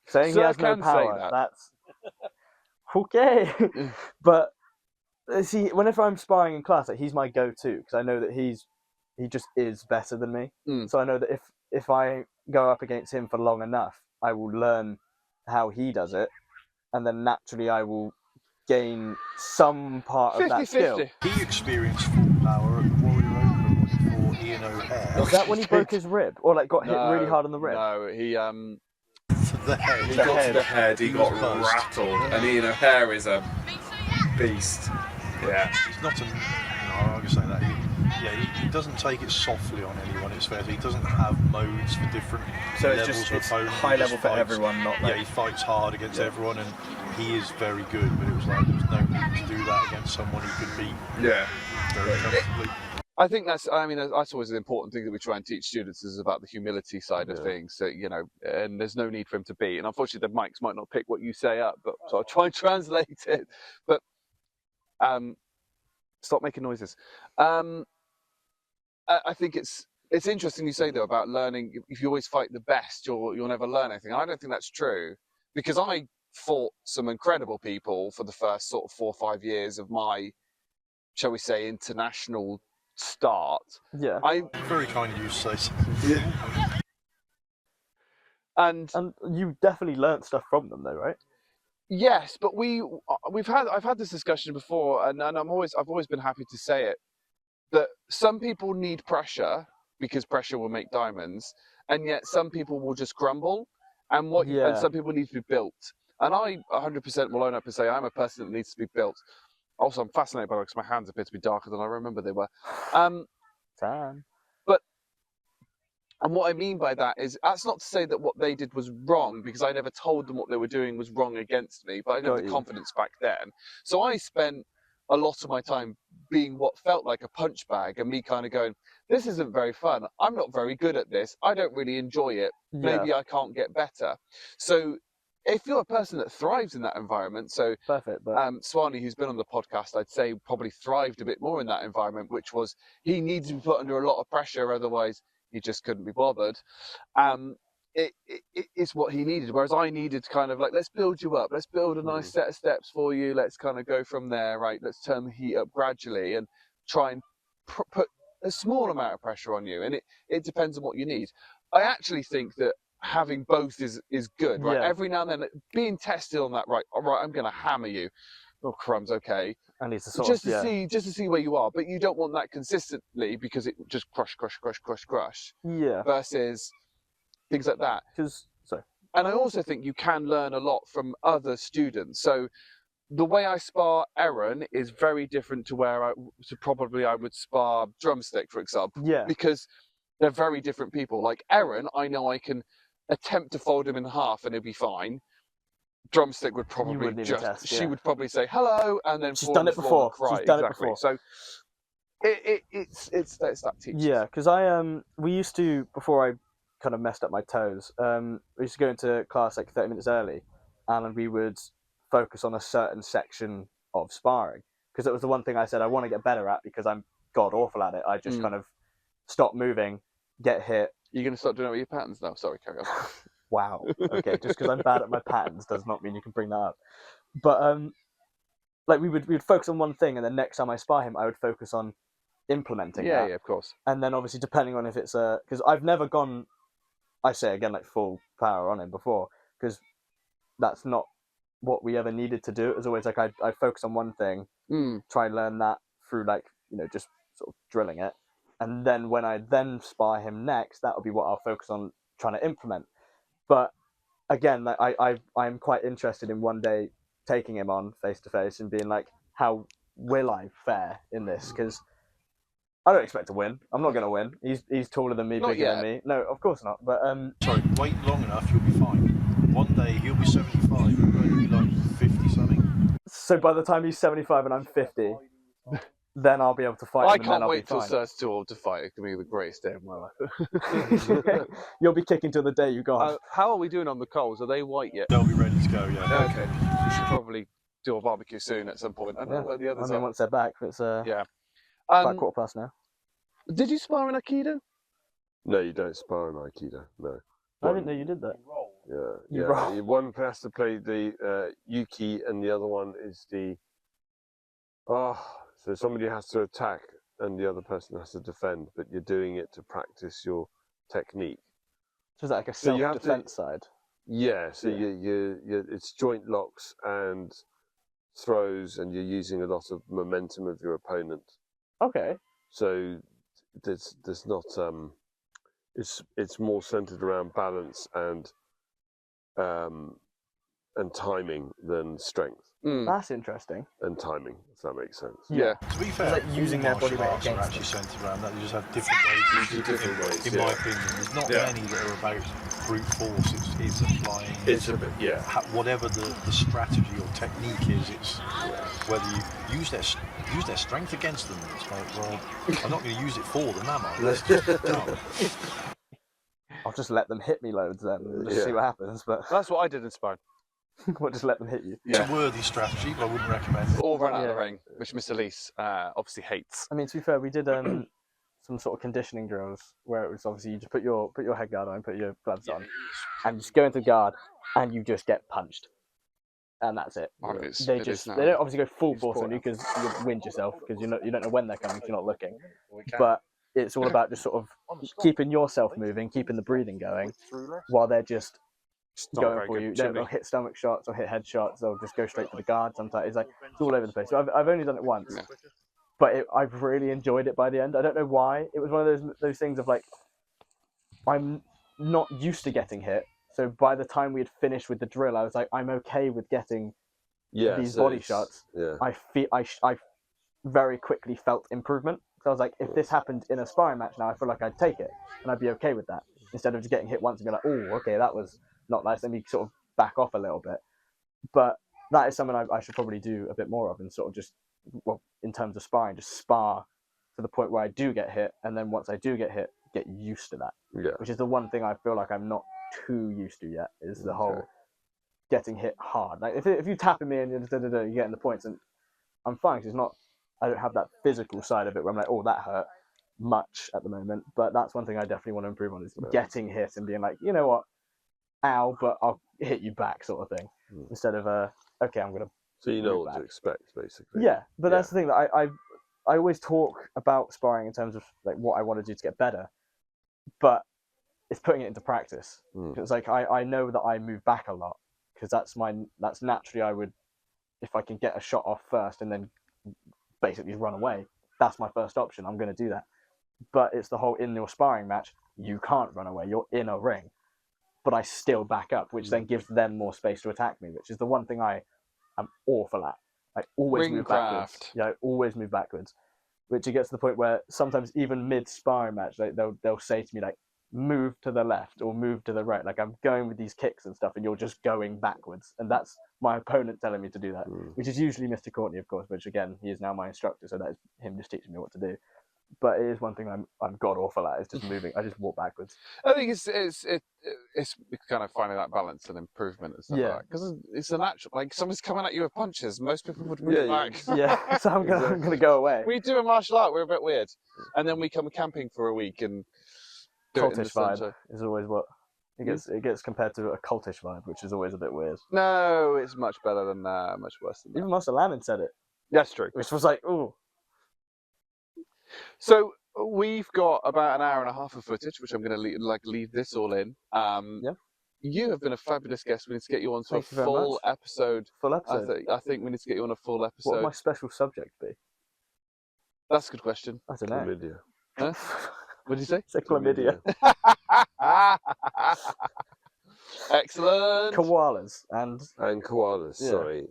saying Sir he has no can say power. that. That's okay. But see, whenever I'm sparring in class, like, he's my go-to because I know that he just is better than me. Mm. So I know that if I go up against him for long enough, I will learn how he does it, and then naturally I will gain some part of that skill. 50-50. He experienced full power at the Warrior Open when he fought Ian O'Hare. Was that when he broke his rib, or like got hit really hard on the rib? No, he For the head. He got to the head, he got was buzzed. rattled, and Ian O'Hare is a beast. Yeah. He's not a. No, I'm going to say that. He doesn't take it softly on anyone. It's fair. He doesn't have modes for different So it's levels just of it's opponent. high He just level for fights. everyone, not like Yeah, he fights hard against everyone, and he is very good. But it was like there was no need to do that against someone who could beat yeah. very comfortably. I think that's always an important thing that we try and teach students is about the humility side of things. So, you know, and there's no need for him to be. And unfortunately, the mics might not pick what you say up, but so I'll try and translate it. But stop making noises. I think it's interesting you say though about learning. If you always fight the best, you'll never learn anything. I don't think that's true, because I fought some incredible people for the first sort of 4 or 5 years of my, shall we say, international start. Yeah. Very kind of you to say so. And you definitely learnt stuff from them, though, right? yes, but I've had this discussion before, and I've always been happy to say it, that some people need pressure because pressure will make diamonds, and yet some people will just grumble, and and some people need to be built. And I 100% will own up and say I'm a person that needs to be built. Also, I'm fascinated by it because my hands appear to be darker than I remember they were. Tan. And what I mean by that is, that's not to say that what they did was wrong, because I never told them what they were doing was wrong against me, but I didn't have the confidence back then. So I spent a lot of my time being what felt like a punch bag, and me kind of going, this isn't very fun. I'm not very good at this. I don't really enjoy it. Maybe I can't get better. So if you're a person that thrives in that environment, so Perfect. But Swanee, who's been on the podcast, I'd say probably thrived a bit more in that environment, which was he needs to be put under a lot of pressure, otherwise he just couldn't be bothered. It's what he needed, whereas I needed to kind of like, let's build you up, let's build a nice set of steps for you, let's kind of go from there, right? Let's turn the heat up gradually and try and put a small amount of pressure on you, and it depends on what you need. I actually think that having both is good, right? Yeah. Every now and then being tested on that, right? All right, I'm going to hammer you. Oh crumbs, okay. and it's a Just to see where you are, but you don't want that consistently, because it just crush. Yeah. Versus things like that. And I also think you can learn a lot from other students. So the way I spar Aaron is very different to where I would spar Drumstick, for example. Yeah. Because they're very different people. Like Aaron, I know I can attempt to fold him in half and he'll be fine. Drumstick would probably she would probably say hello and then she's done it before. She's done it before. So it's that teaching. Yeah, because we used to, before I kind of messed up my toes, we used to go into class like 30 minutes early, and we would focus on a certain section of sparring, because it was the one thing I said I want to get better at, because I'm god awful at it. I just kind of stop moving, get hit. You're going to start doing it with your patterns now? Sorry, carry on. Wow. Okay, just because I'm bad at my patterns does not mean you can bring that up. But like we would focus on one thing, and then next time I spar him, I would focus on implementing that. Yeah, of course. And then obviously depending on if it's because I've never gone, I say again, like full power on him before, because that's not what we ever needed to do. It was always like I'd focus on one thing, try and learn that through like, just sort of drilling it. And then when I then spar him next, that would be what I'll focus on trying to implement. But again, like I'm quite interested in one day taking him on face to face and being like, how will I fare in this? Because I don't expect to win. I'm not going to win. He's taller than me, bigger than me. No, of course not. But Sorry, wait long enough, you'll be fine. One day he'll be 75, you're going to be like 50 something. So by the time he's 75 and I'm 50, then I'll be able to fight him. I and then can't I'll wait be till fine. Ser's too old to fight. It can be the greatest day of my life. You'll be kicking till the day you go. How are we doing on the coals? Are they white yet? They'll be ready to go, yeah. Okay. We should probably do a barbecue soon at some point. I don't know where the others are. once they're back, it's Yeah. about 15:15 now. Did you spar in Aikido? No, you don't spar in Aikido. No. I didn't know you did that. Yeah. roll. One has to play the Yuki, and the other one is the. So somebody has to attack, and the other person has to defend, but you're doing it to practice your technique. So is that like a So you have self-defense side? Yeah, so Yeah. it's joint locks and throws, and you're using a lot of momentum of your opponent. Okay. So there's not it's more centered around balance and timing than strength That's interesting. and timing, if that makes sense. Yeah. To be fair, like using their all body martial weight arts are against actually centered around that. You just have different ways to shoot different it. ways, In yeah. my opinion, there's not Yeah. many that are about brute force. It's applying. It's a bit, yeah. Whatever the strategy or technique is, it's whether you use their strength against them. It's like, well, I'm not going to use it for them, am I? Let's just go. I'll just let them hit me loads then and just see Yeah. what happens. But That's what I did in sparring. we'll just let them hit you. It's a worthy strategy, but I wouldn't recommend it. Or run out of Yeah. the ring, which Mr. Lease obviously hates. I mean, to be fair, we did some sort of conditioning drills where it was obviously you just put your head guard on, put your gloves on, and just go into guard, and you just get punched, and that's it. I mean, They it just is now. they don't obviously go full It's force on sport. you because you wind yourself because you don't know when they're coming if you're not looking. But it's all about just sort of keeping yourself moving, keeping the breathing going, while they're just Not going very for good you. chimney. They'll hit stomach shots or hit head shots. They'll just go straight for the guard. Sometimes it's like it's all over the place. So I've only done it once, Yeah. but I've really enjoyed it by the end. I don't know why. It was one of those things of like I'm not used to getting hit. So by the time we had finished with the drill, I was like, I'm okay with getting Yeah, these so body it's- shots. Yeah. I very quickly felt improvement. So I was like, if this happened in a sparring match now, I feel like I'd take it and I'd be okay with that instead of just getting hit once and be like, oh, okay, that was not nice. Then you sort of back off a little bit. But that is something I should probably do a bit more of and sort of just, well, in terms of sparring, just spar to the point where I do get hit. And then once I do get hit, get used to that, Yeah. which is the one thing I feel like I'm not too used to yet is the whole Okay. getting hit hard. Like if you tapping me and you're getting the points, and I'm fine because it's not. I don't have that physical side of it where I'm like, oh, that hurt much at the moment. But that's one thing I definitely want to improve on is getting hit and being like, you know what, ow, but I'll hit you back, sort of thing, instead of okay, I'm gonna. So you know move what to back. expect, basically. Yeah, but Yeah. that's the thing that I always talk about sparring in terms of like what I want to do to get better, but it's putting it into practice. It's like I know that I move back a lot because that's naturally I would, if I can get a shot off first and then basically run away, that's my first option. I'm going to do that. But it's the whole in your sparring match, you can't run away. You're in a ring, but I still back up, which then gives them more space to attack me, which is the one thing I am awful at. I always move backwards. Ringcraft. Yeah, I always move backwards, which it gets to the point where sometimes even mid sparring match, like they'll say to me like, move to the left or move to the right. Like I'm going with these kicks and stuff, and you're just going backwards, and that's my opponent telling me to do that, which is usually Mr. Courtney, of course, which again he is now my instructor, so that is him just teaching me what to do. But it is one thing I'm god awful at is just moving. I just walk backwards. I think it's kind of finding that balance and improvement and stuff Yeah. like that. Because it's a natural, like someone's coming at you with punches, most people would move Yeah, back. Yeah, so I'm gonna go away. We do a martial art, we're a bit weird. And then we come camping for a week and do it in the Cultish vibe sunshine. is always what it gets compared to a cultish vibe, which is always a bit weird. No, it's much better than much worse than that. Even Master Lamin said it, That's true. which was like, ooh, So we've got about an hour and a half of footage, which I'm going to leave this all in. Yeah. You have been a fabulous guest. We need to get you on to Thank you a very full much. episode. full episode. I think we need to get you on a full What episode. would my special subject be? That's a good question. I don't know. Chlamydia. Huh? What did you say? It's a chlamydia. Excellent. Koalas and And koalas, Yeah. sorry.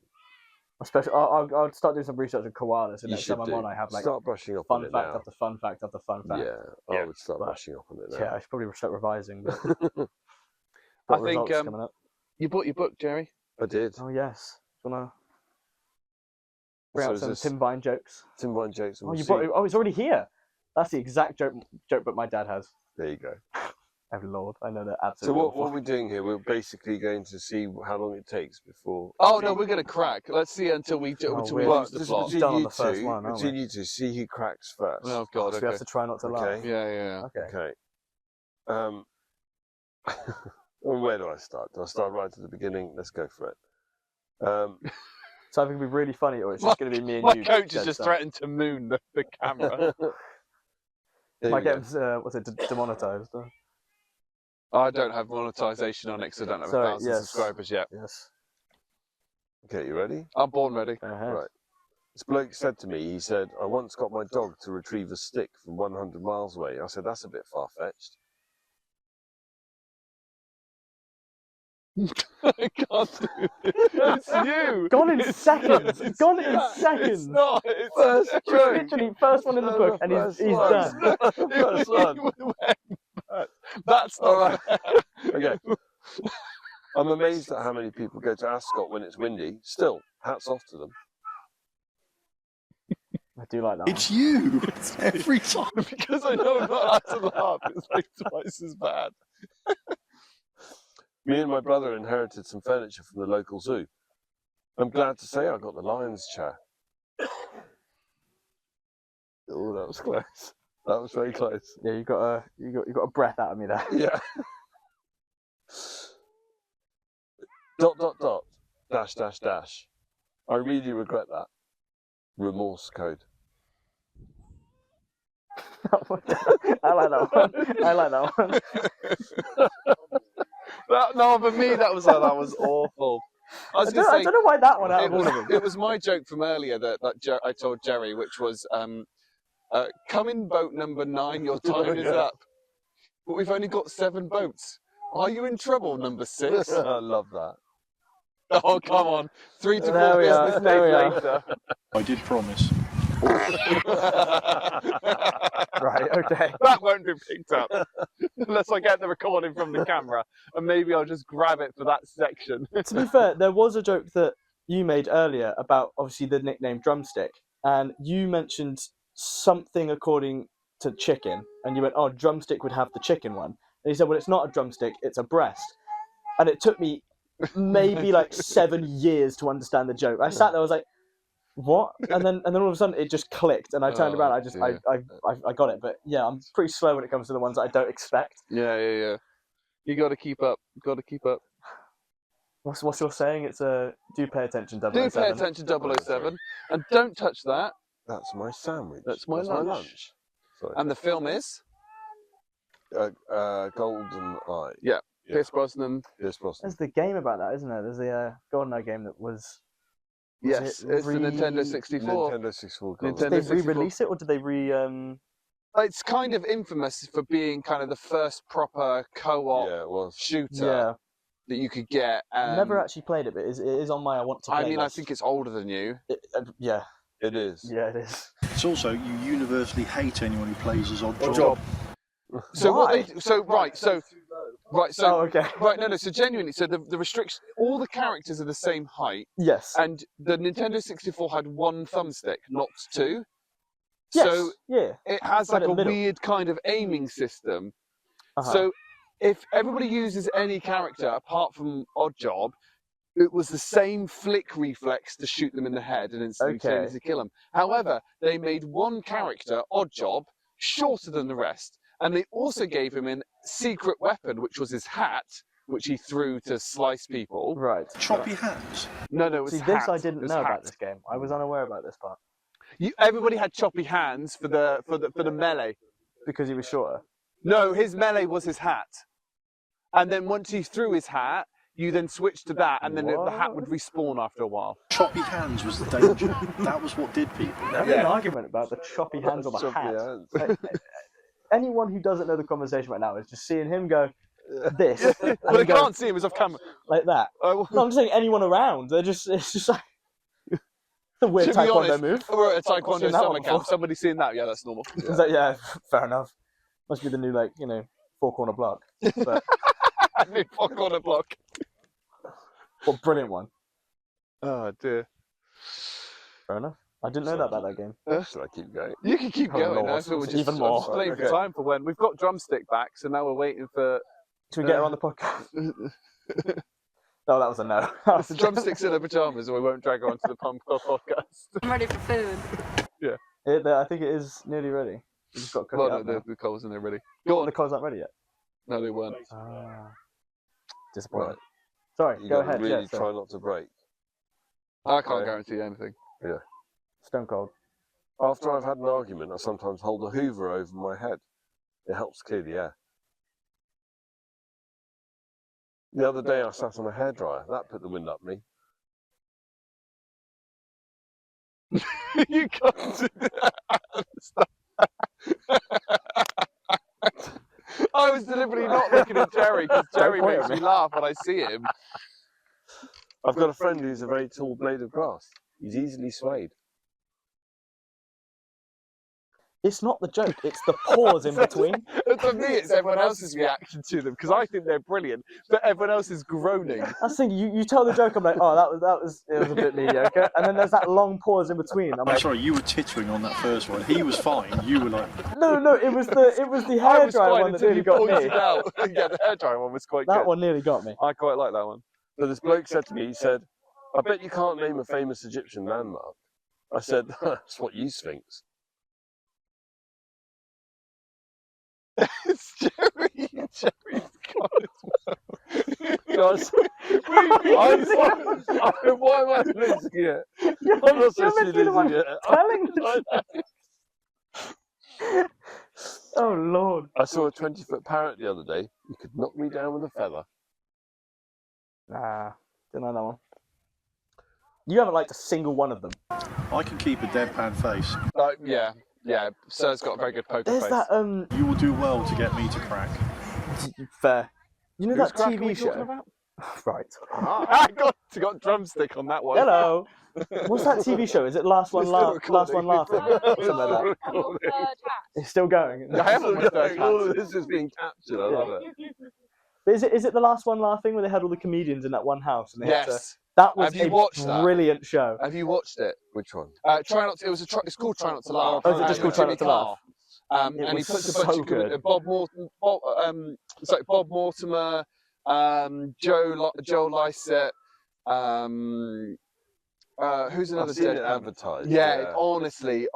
especially I'll start doing some research on koalas, and You next should time I'm do. on, I have like Start brushing up on fun it fact now. after fun fact after fun fact. Yeah, I would start But- brushing up on it now. Yeah, I should probably start revising. But I got think, results coming up. You bought your book, Jerry. I did. Oh yes, do you wanna bring So out is some this Tim Vine jokes? Tim Vine jokes. Oh, you bought it. Oh, it's already here. That's the exact joke book my dad has. There you go. Oh Lord, I know that So absolutely. what are we doing here? We're basically going to see how long it takes before. Oh no, we're going to crack. Let's see until we weird. lose the just plot. between Done on you the first two, one, aren't between you two, see who cracks first. Oh god. So we Okay. have to try not to laugh. Okay. Yeah. Okay. Okay. Well, where do I start? Do I start right at the beginning? Let's go for it. So I think it'll be really funny, or it's just going to be me and My you. coach has dead just set. threatened to moon the camera. There Might you get go. him, demonetized. I don't have monetization on it because I don't have Sorry, 1,000 yes. subscribers yet. Yes. Okay, you ready? I'm born ready. Go ahead. Right. This bloke said to me, he said, I once got my dog to retrieve a stick from 100 miles away. I said, that's a bit far-fetched. I can't do it. It's you. Gone in It's seconds. you. It's Gone in not. seconds. It's not. It's First joke. Literally first one in the book, and he's done. First one. That's not Alright. fair. Okay. I'm amazed at how many people go to Ascot when it's windy. Still, hats off to them. I do like that It's you. It's every time. Because I know I'm not allowed to laugh. It's like twice as bad. Me and my brother inherited some furniture from the local zoo. I'm glad to say I got the lion's chair. Oh, that was close. That was very close. one. Yeah, you got a breath out of me there. Yeah. Dash, dash, dash. I really regret that. Remorse code. I like that one. I like that one. No, but me, that was awful. I was I going to say, don't know why that one out it of all was, of them. it was my joke from earlier that I told Jerry, which was, come in boat number 9, your time is up. But we've only got 7 boats. Are you in trouble, number 6? I love that. Oh, come on. 3 to 4 There we are, business there we days are. later. I did promise. Right, okay. That won't be picked up unless I get the recording from the camera, and maybe I'll just grab it for that section. To be fair, there was a joke that you made earlier about obviously the nickname Drumstick, and you mentioned something according to chicken, and you went, "Oh, Drumstick would have the chicken one," and he said, "Well, it's not a drumstick, it's a breast," and it took me maybe like 7 years to understand the joke. I sat there, I was like, "What?" And then all of a sudden it just clicked, and I turned Oh, around, I dear. got it. But yeah, I'm pretty slow when it comes to the ones that I don't expect. Yeah. You got to keep up. What's your saying? It's a do pay attention, 007. Do pay attention, 007, and don't touch that. That's my sandwich. That's my lunch. Sorry. And the film is Golden Eye. Yeah. Yeah. Pierce Brosnan. Pierce Brosnan. There's the game about that, isn't there? There's the GoldenEye game that was. Yes, it it's the Nintendo 64. Nintendo 64 Nintendo Did they 64. re-release it or did they It's kind of infamous for being kind of the first proper co-op Yeah, it was. shooter Yeah, that you could get. never actually played it, but it is on my I want to play. I mean, I list. think it's older than you. Yeah, It is. yeah, it is. It's also, you universally hate anyone who plays as Odd Odd Job. Job. So Why? so Oh, okay. right, no, so genuinely, so the restriction, all the characters are the same height, Yes. and the Nintendo 64 had 1 thumbstick, not 2. Yes. So yeah. it has Right like in a the middle. weird kind of aiming system. Uh-huh. So if everybody uses any character apart from Oddjob, it was the same flick reflex to shoot them in the head and instantaneously Okay. kill them. However, they made one character, Oddjob, shorter than the rest, and they also gave him a secret weapon, which was his hat, which he threw to slice people. Right. Choppy hands. No, it was See, hat. this I It didn't was know hat. about this game. I was unaware about this part Everybody had choppy hands for the melee. because he was shorter. No, his melee was his hat. And then once he threw his hat, you then switched to that, and then the hat would respawn after a while. Choppy hands was the danger. That was what did people. There was an argument about the choppy hands on the Choppy hat. hands. Like, anyone who doesn't know the conversation right now is just seeing him go this, and But I then go can't see him as off camera. like that. No, I'm just saying anyone around. It's just like the weird To be taekwondo honest, move. we're at a Seen taekwondo that summer one camp. before. Somebody seen that? Yeah, that's normal. Is that, yeah, fair enough. Must be the new, like, 4-corner block. But Fuck on a block. what brilliant one. Oh dear. Fair enough. I didn't know that about that game. Should I keep going? You can keep Oh, going. Lord. I feel we're just, Even I'm more. just playing for Okay. time for when we've got drumstick back, so now we're waiting for Should we get her on the podcast? No, that was a no. That was the drumsticks in her pajamas, or we won't drag her onto the Pump Club podcast. I'm ready for food. I think it is nearly ready. We just got to cook Well, it no, up now. the coals in there ready. Go on. The coal's not ready yet. No, they weren't. Disappointed. Right. Sorry, You go gotta ahead. really Yeah, sorry. try not to break. I can't Okay. guarantee anything. Stone cold. After I've had an argument, I sometimes hold a Hoover over my head. It helps clear the air. The other day I sat on a hairdryer. That put the wind up me. You can't do that. Stop. I was deliberately not looking at Jerry because Jerry point makes at me me. laugh when I see him. I've got a friend who's a very tall blade of grass. He's easily swayed. It's not the joke, it's the pause in between. For me, it's everyone else's reaction to them because I think they're brilliant, but everyone else is groaning. That's the thing, you tell the joke, I'm like, oh, it was a bit mediocre. And then there's that long pause in between. I'm I'm like, sorry, you were tittering on that first one. He was fine. You were like, no, it was the I was hairdryer fine one that until nearly you got pointed me. out. Yeah, the hairdryer one was quite That good. one nearly got me. I quite like that one. So this bloke said to me, he said, I bet you can't name a famous Egyptian landmark. I said, that's what you Sphinx. It's Jerry. Jerry's got it. Guys, why am I losing it? I'm not supposed to be losing it. Telling Oh, Lord. I saw a 20-foot parrot the other day. You could knock me down with a feather. Nah, didn't like that one. You haven't liked a single one of them. I can keep a deadpan face. Yeah. Sir's got a very good poker There's face. that, You will do well to get me to crack. fair. You know Whose that crack are we TV talking show? about? Right. I got drumstick on that one. Hello. What's that TV show? Is it Last One We're Last still One Laughing? Something like that. Have you got third hat? It's still going. I haven't watched those All hats. of this is being captured. I love it. But is it the Last One Laughing where they had all the comedians in that one house? And they had to, Yes. that was Have you a watched that? brilliant show. Have you watched it? Which one? Try not to. It was it's called Try Not to Laugh. Oh, is it just with called Try Jimmy Not to Carr. Laugh? And he was puts a so bunch of good. Bob Mortimer, Joe Lycett, who's another I've seen it dead? advertised. Yeah, honestly,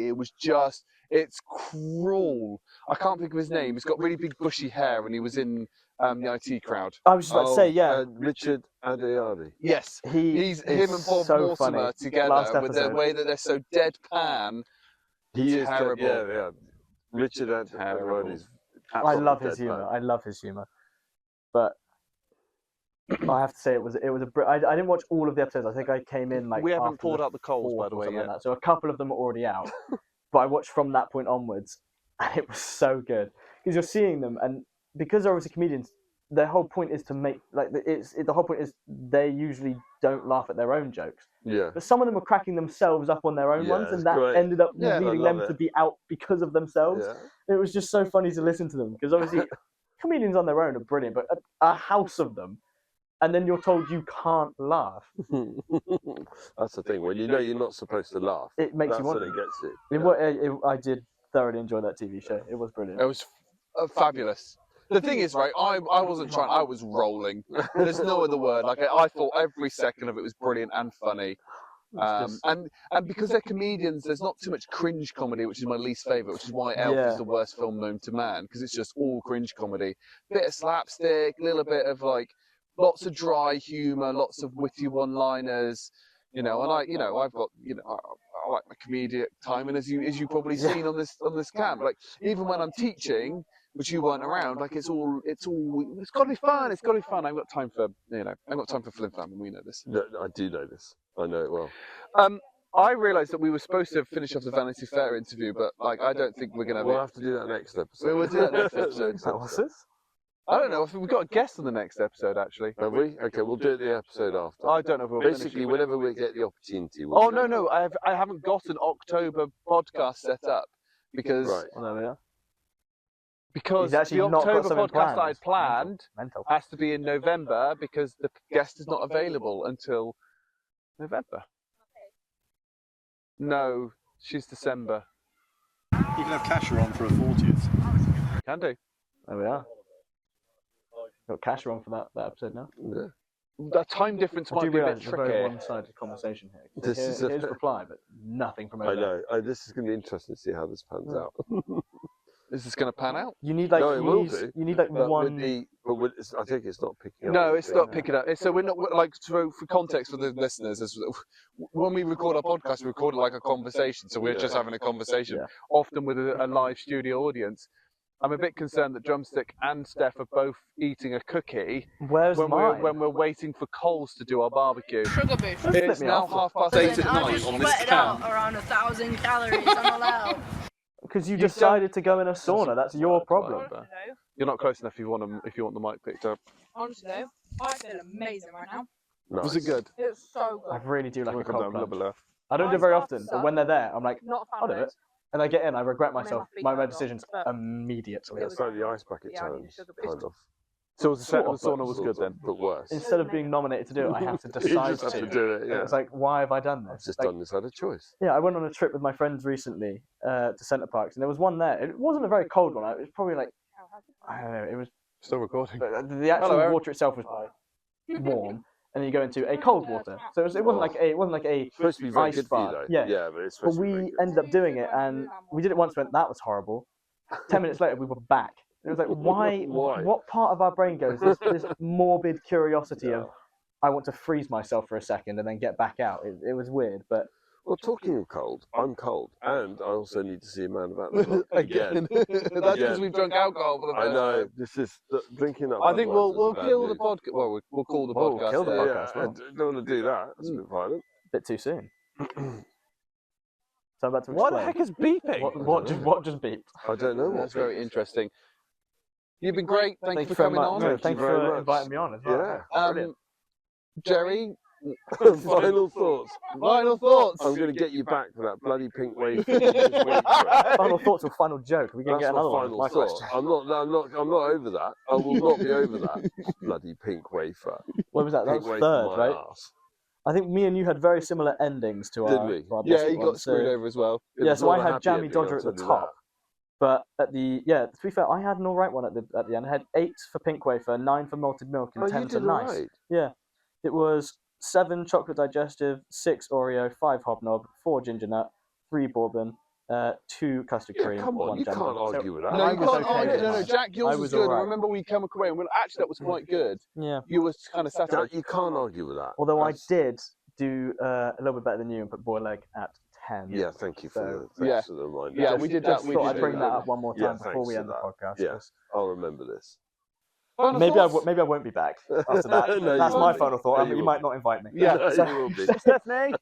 it was just, it's cruel. I can't think of his name. He's got really big bushy hair, and he was in the IT Crowd. I was just about to say, yeah. Richard Adeari. Yes, He's him and Bob so Mortimer funny. Last together with the episode. way that they're so deadpan. He is Terrible. Yeah. Richard Terrible. Adeari's. I love his humour. I love his humour. But I have to say, it was I didn't watch all of the episodes. I think I came in like We haven't after poured the out the coals, by fourth the or way, something yet. like that. So a couple of them are already out. But I watched from that point onwards, and it was so good because you're seeing them, and because they're obviously comedians, their whole point is to make the whole point is they usually don't laugh at their own jokes. Yeah. But some of them were cracking themselves up on their own Yeah, ones, it's and that great. ended up Yeah, I leading love them to it. be out because of themselves. Yeah. It was just so funny to listen to them because obviously comedians on their own are brilliant, but a house of them, and then you're told you can't laugh. That's the thing. When you know you're not supposed to laugh, It makes that's you want when it gets you. I did thoroughly enjoy that TV show. It was brilliant. It was fabulous. The thing is, right, I wasn't trying, I was rolling. There's no other word. Like, I thought every second of it was brilliant and funny. And because they're comedians, there's not too much cringe comedy, which is my least favourite, which is why Elf Yeah. is the worst film known to man, because it's just all cringe comedy. Bit of slapstick, a little bit of like, lots of dry humour, lots of witty one-liners, and I've got, I like my comedic timing, as you probably seen on this camp. Like, even when I'm teaching, which you weren't around, like it's got to be fun. It's got to be fun. I've got time for flim flam, and we know this. No, I do know this. I know it well. I realised that we were supposed to finish off the Vanity Fair interview, but like I don't think we're gonna. We'll have to do that next episode. We'll do that next episode. What's this? I don't know. I think we've got a guest on the next episode, actually. Have we? Okay, we'll do it the episode after. I don't know if we'll finish Basically, it. whenever we get the opportunity. We'll Oh do it. no, I haven't got an October podcast set up because Right. Well, there we are. because He's actually the not got October something podcast I planned. had planned Mental. has to be in November because the guest is not available until November. No, she's December. You can have Kasha on for a 40th. Can do. There we are. Got cash on for that episode now. Yeah. The time difference I might do be a bit realise it's a very tricky. one-sided conversation here. This is a- Here's reply, but nothing from over I there. know. This is going to be interesting to see how this pans out. Is this going to pan out? You need like No, it will do. you need like But one. I think it's not picking up. No, it's not picking up. So we're not like for context for the listeners. When we record our podcast, we record it like a conversation. So we're just having a conversation, Yeah. often with a live studio audience. I'm a bit concerned that Drumstick and Steph are both eating a cookie Where's when mine? we're waiting for Coles to do our barbecue. Sugar boost. Don't flip It's me now off. 8:30 at I night just on this sweated out cam. around 1,000 calories. I'm allowed. Because you You've decided to go in a sauna. That's your problem. You're not close enough if you want the mic picked up. Honestly though, I feel amazing right now. Nice. Was it good? It's so I good. really do like a Come cold down, blah, plunge. blah, blah. I don't do it very often, but when they're there, I'm like, Not a fan I'll do of it. this. And I get in, I regret myself, feet my hurt decisions off, but- immediately. It It's like the ice bucket Yeah, I need challenge, sugar boost. kind of. So was the set of the Sort sauna of, was Sort good of, then? but worse. Instead of being nominated to do it, I have to You decide just have to do it. And Yeah. it's like, why have I done I've this? just Like, done this. I had a choice. Yeah, I went on a trip with my friends recently to Centre Parks, and there was one there. It wasn't a very cold one. It was probably like, I don't know, it was Still recording. the actual Hello, Eric. water itself was warm, and then you go into a cold water. So it wasn't like a It's supposed to be very ice good for you, bath. though. Yeah. but it's But supposed to be very we good. ended up doing it, and we did it once. Went, that was horrible. 10 minutes later, we were back. It was like, why? Why? What part of our brain goes this morbid curiosity of, I want to freeze myself for a second and then get back out. It was weird, but Well, talking of cold, I'm cold, and I also need to see a man about the clock again. That's because Again. we've drunk alcohol for the I first know time. this is drinking up. I think we'll Budweiser's bad kill the news. podcast. Well, we'll call the Oh, podcast. kill the there. podcast. Yeah, I don't want to do that. That's a bit violent. a bit too soon. So I'm about to explain. What the heck is beeping? What just beeped? I don't know. That's very interesting. You've been great. Thank you for very coming much. on. No, Thank thanks you very for much. inviting me on as well. Yeah. Brilliant. Jerry, Final thoughts. final thoughts. I'm going to get you back for that bloody pink wave. Just wait for it. Final thoughts or final joke? We can That's get my another one. final My thought. question. I'm not over that. I will not be over that. Bloody pink wafer. What was that? That Pink was wafer third, my right? arse. I think me and you had very similar endings to Did our. we? to our Yeah, best he one. got screwed So- over as well. It Yeah, was so not I a had happy Jammy ending, Dodger I'll at the tell you top. But to be fair, I had an alright one at the end. I had 8 for pink wafer, 9 for malted milk, and Oh, 10 you for did nice. alright. Yeah, it was 7 chocolate digestive, 6 Oreo, 5 hobnob, 4 ginger nut, 3 bourbon, 2 custard Yeah, cream. come on, 1 you jam can't jam. So argue with that. No, I you was can't okay argue. with No, mine. Jack, yours I was was good. I alright. remember we came away and went, actually, that was quite good. Yeah. You were kind of satisfied. You can't argue with that. Although That's- I did do a little bit better than you and put boiled egg at 10. Yeah, thank you for So- Yeah. the reminder. Yeah, Just- we did just that. We thought did I'd bring that. that up one more Yeah, time before thanks we for end the that. podcast. Yeah. I'll remember this. Final Maybe thoughts? maybe I won't be back after that. No, That's you my won't. final thought. No, I mean, you you might not invite me. Yeah. No, So- you will be. Stephanie,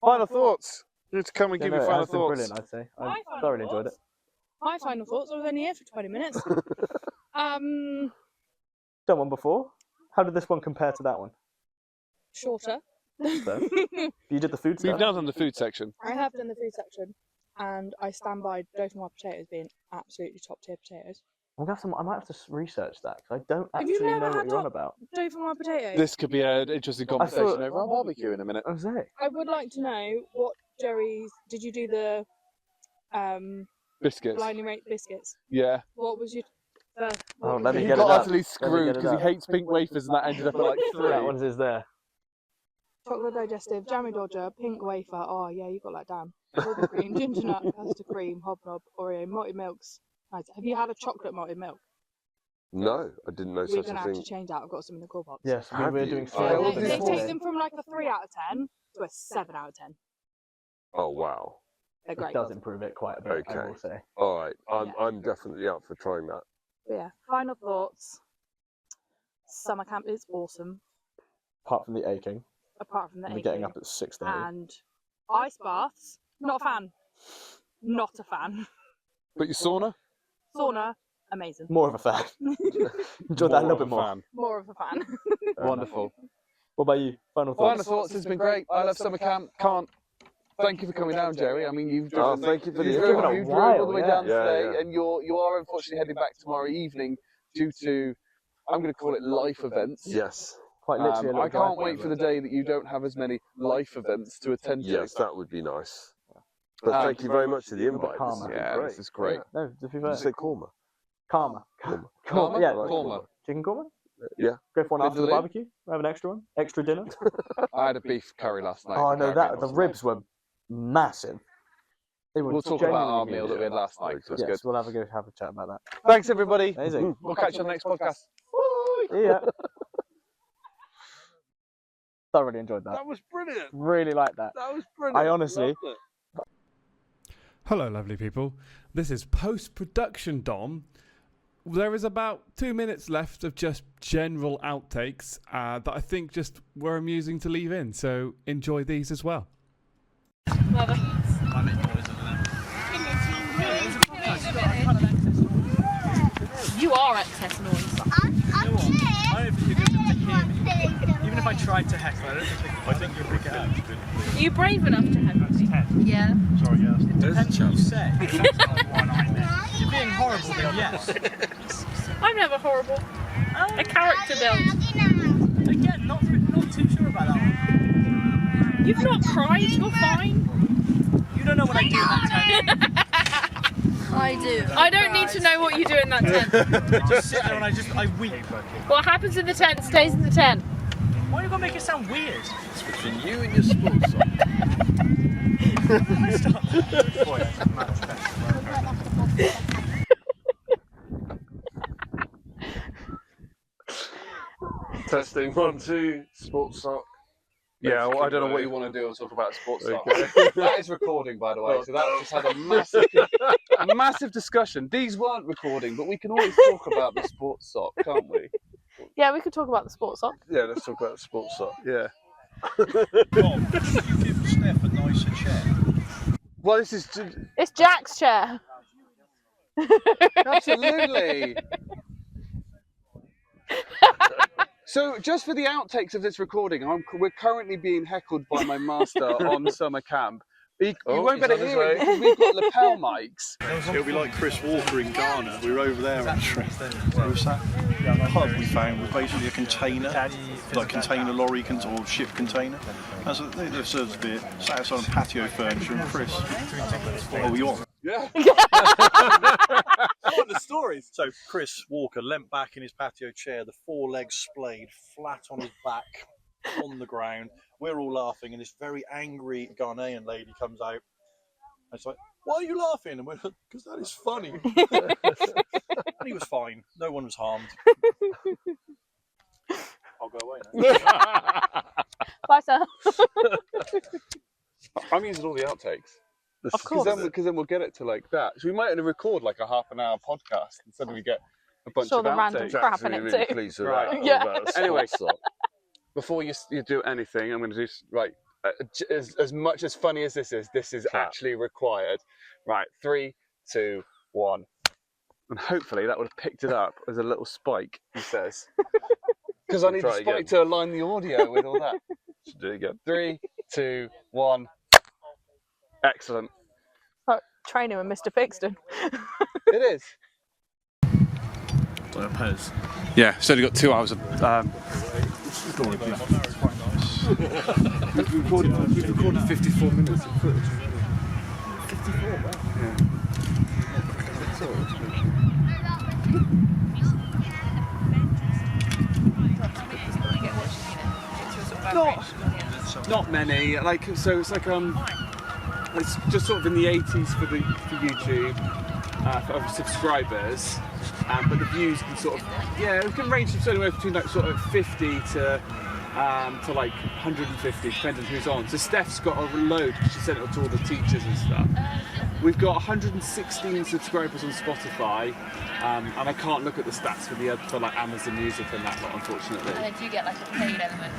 final thoughts. You to come and Yeah, give no, your it final has been thoughts. brilliant, I'd say. I My final thoroughly enjoyed it. thoughts? My final thoughts. I was only here for 20 minutes. Done one before. How did this one compare to that one? Shorter. So, you did the food We've stuff. now done the food section. I have done the food section, and I stand by Dauphinoise potatoes being absolutely top tier potatoes. I'm gonna have to, I might have to research that because I don't Have you actually never know what had you're on top- about. Dauphinoise potatoes. This could be an interesting conversation thought- over our barbecue in a minute. Jose. I would like to know what Jerry's. Did you do the Biscuits. blinding rate biscuits? Yeah. What was your first? Oh, what let was me He your- get it got up. utterly screwed it because he up. hates pink wafers and that ended up at like 3. That one's is there. Chocolate digestive, jammy dodger, pink wafer. Oh yeah, you got that down. Bourbon cream, ginger nut, custard cream, hobnob, Oreo, malted milks. Nice. Have you had a chocolate malted milk? No, I didn't know We're such gonna a have to thing. change that. I've got some in the cool box. Yes, Have we're you? doing Oh, Yeah, we'll they, do they four. take them from like a 3 out of 10 to a 7 out of 10. Oh wow. They're It great. does improve it quite a bit, I Okay. will say. All right, Yeah. I'm definitely up for trying that. But yeah. Final thoughts. Summer camp is awesome, Apart from the aching, apart from the and getting aching. up at 6:30. And ice baths, not a fan. Not a fan. But your sauna? Sauna, amazing. More of a fan. Enjoyed that a little bit more. More of a fan. Wonderful. What about you? Final thoughts? Final thoughts has been great. I love summer camp. Can't. Thank you for coming down, Jerry. I mean, you've Oh, driven, thank you for the you It's drove, given a you drove all the way while, down yeah. today, Yeah, yeah. and you are unfortunately heading back tomorrow evening due to, I'm going to call it life events. Yes, Quite literally a little I can't drive. wait for the day that you don't have as many life events to attend to. yes, that would be nice. But thank you very much for the invite. This has Karma. been Yeah, great. this is great. No, to be Did fair. you say korma? Karma. Korma. Korma? Yeah. Korma. Chicken korma? Yeah. Go for one after the Vindaloo? barbecue? Have an extra one? Extra dinner? I had a beef curry last night. Oh, no, Caribbean that the last ribs were massive. They were We'll talk about our genuinely meal that we had last night. So it's Yes, good. we'll have a go have a chat about that. Thanks, everybody. Amazing. We'll catch you on the next podcast. See ya. Thoroughly enjoyed that. That was brilliant. Really liked that. That was brilliant. I honestly, Loved it. Hello, lovely people. This is post-production Dom. There is about 2 minutes left of just general outtakes that I think just were amusing to leave in, so enjoy these as well. You are excess noise. I don't think you're good enough to hear me. Even if I tried to heckle, I think you'll pick it up. Are you brave enough to heckle me? Yeah. Sorry, yeah. It depends what you say. You're being horrible, then yes. I'm never horrible. A character build. Again, not too sure about that one. You've not cried, you're fine. You don't know what I do in that tent. I do. I don't need to know what you do in that tent. I just sit there and I weep. What happens in the tent stays in the tent. Why are you going to make it sound weird? It's between you and your sports sock. Testing 1, 2, sports sock. Yeah, well, I don't know what you want to do. I'll talk about sports sock. That is recording, by the way. So that just had a massive discussion. These weren't recording, but we can always talk about the sports sock, can't we? Yeah, we could talk about the sports sock. Yeah, let's talk about the sports sock. Yeah. Tom, should you give Steph a nicer chair? Well, this is It's Jack's chair. absolutely. So, just for the outtakes of this recording, we're currently being heckled by my master on summer camp. You won't be able to hear it because we've got lapel mics. It'll be like Chris Walker in Ghana. We were over there on trip. We were sat. The pub we found was basically a container, like container lorry or ship container. And so they served us beer, sat outside on patio furniture, and Chris. Oh, you on? Yeah. What the stories? So Chris Walker leant back in his patio chair, the 4 legs splayed, flat on his back, on the ground. We're all laughing, and this very angry Ghanaian lady comes out. And it's like, "Why are you laughing?" And we're like, "Because that is funny." And he was fine. No one was harmed. I'll go away now. Bye, sir. I'm using all the outtakes. Of course. Because then we'll get it to like that. So we might record like a half-an-hour podcast and suddenly we get a bunch Sure, of the random outtakes. crap in it really too. pleased with Right. that. Yeah. About the Anyway. sports sock. Before you do anything, I'm going to do right. As much as funny as this is actually required. Right, 3, 2, 1, and hopefully that would have picked it up as a little spike. He says, because I need the Try spike again. to align the audio with all that. Should do it again. 3, 2, 1. Excellent. Like training with Mr. Pixton. It is. Yeah, so we've got 2 hours of. We've recorded 54 minutes of footage. 54? Yeah. Not many. Like so, it's like it's just sort of in the 80s for YouTube for subscribers, but the views can sort of it can range from anywhere between like sort of 50 to like 150, depending on who's on. So Steph's got a load because she sent it to all the teachers and stuff. We've got 116 subscribers on Spotify, and I can't look at the stats for like Amazon Music and that lot, unfortunately. And then do you get like a paid element?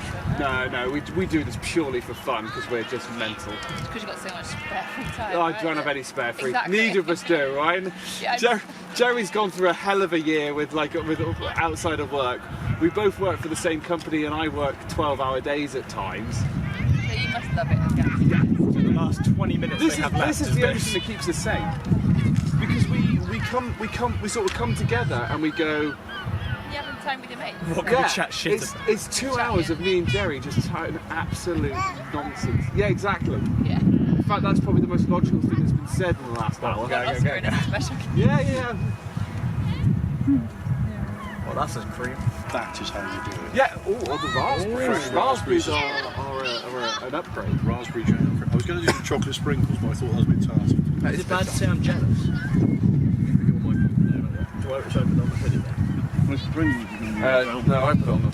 No, we do this purely for fun because we're just mental. Because you've got so much spare free time. I right? don't have any spare free. Exactly. Neither of us do, right? Yeah, Jerry's gone through a hell of a year with outside of work. We both work for the same company, and I work 12-hour days at times. So you must love it. Yeah. For the last 20 minutes This they have left. is the only thing that keeps us sane, because we sort of come together and we go. You having time with your mates? What can we chat shit about? It's 2 hours of me and Jerry just chatting absolute nonsense. Yeah, exactly. Yeah. In fact, that's probably the most logical thing that's been said in the last hour. Oscar in a special. Yeah. Well, that's a cream. That is how you do it. Yeah, the raspberries. Fresh Raspberries are an upgrade. Raspberry jam. I was going to do the chocolate sprinkles, but I thought that was a bit tart. Is it bad to say I'm jealous? Do I open on the hoodie then? No, I put it on the.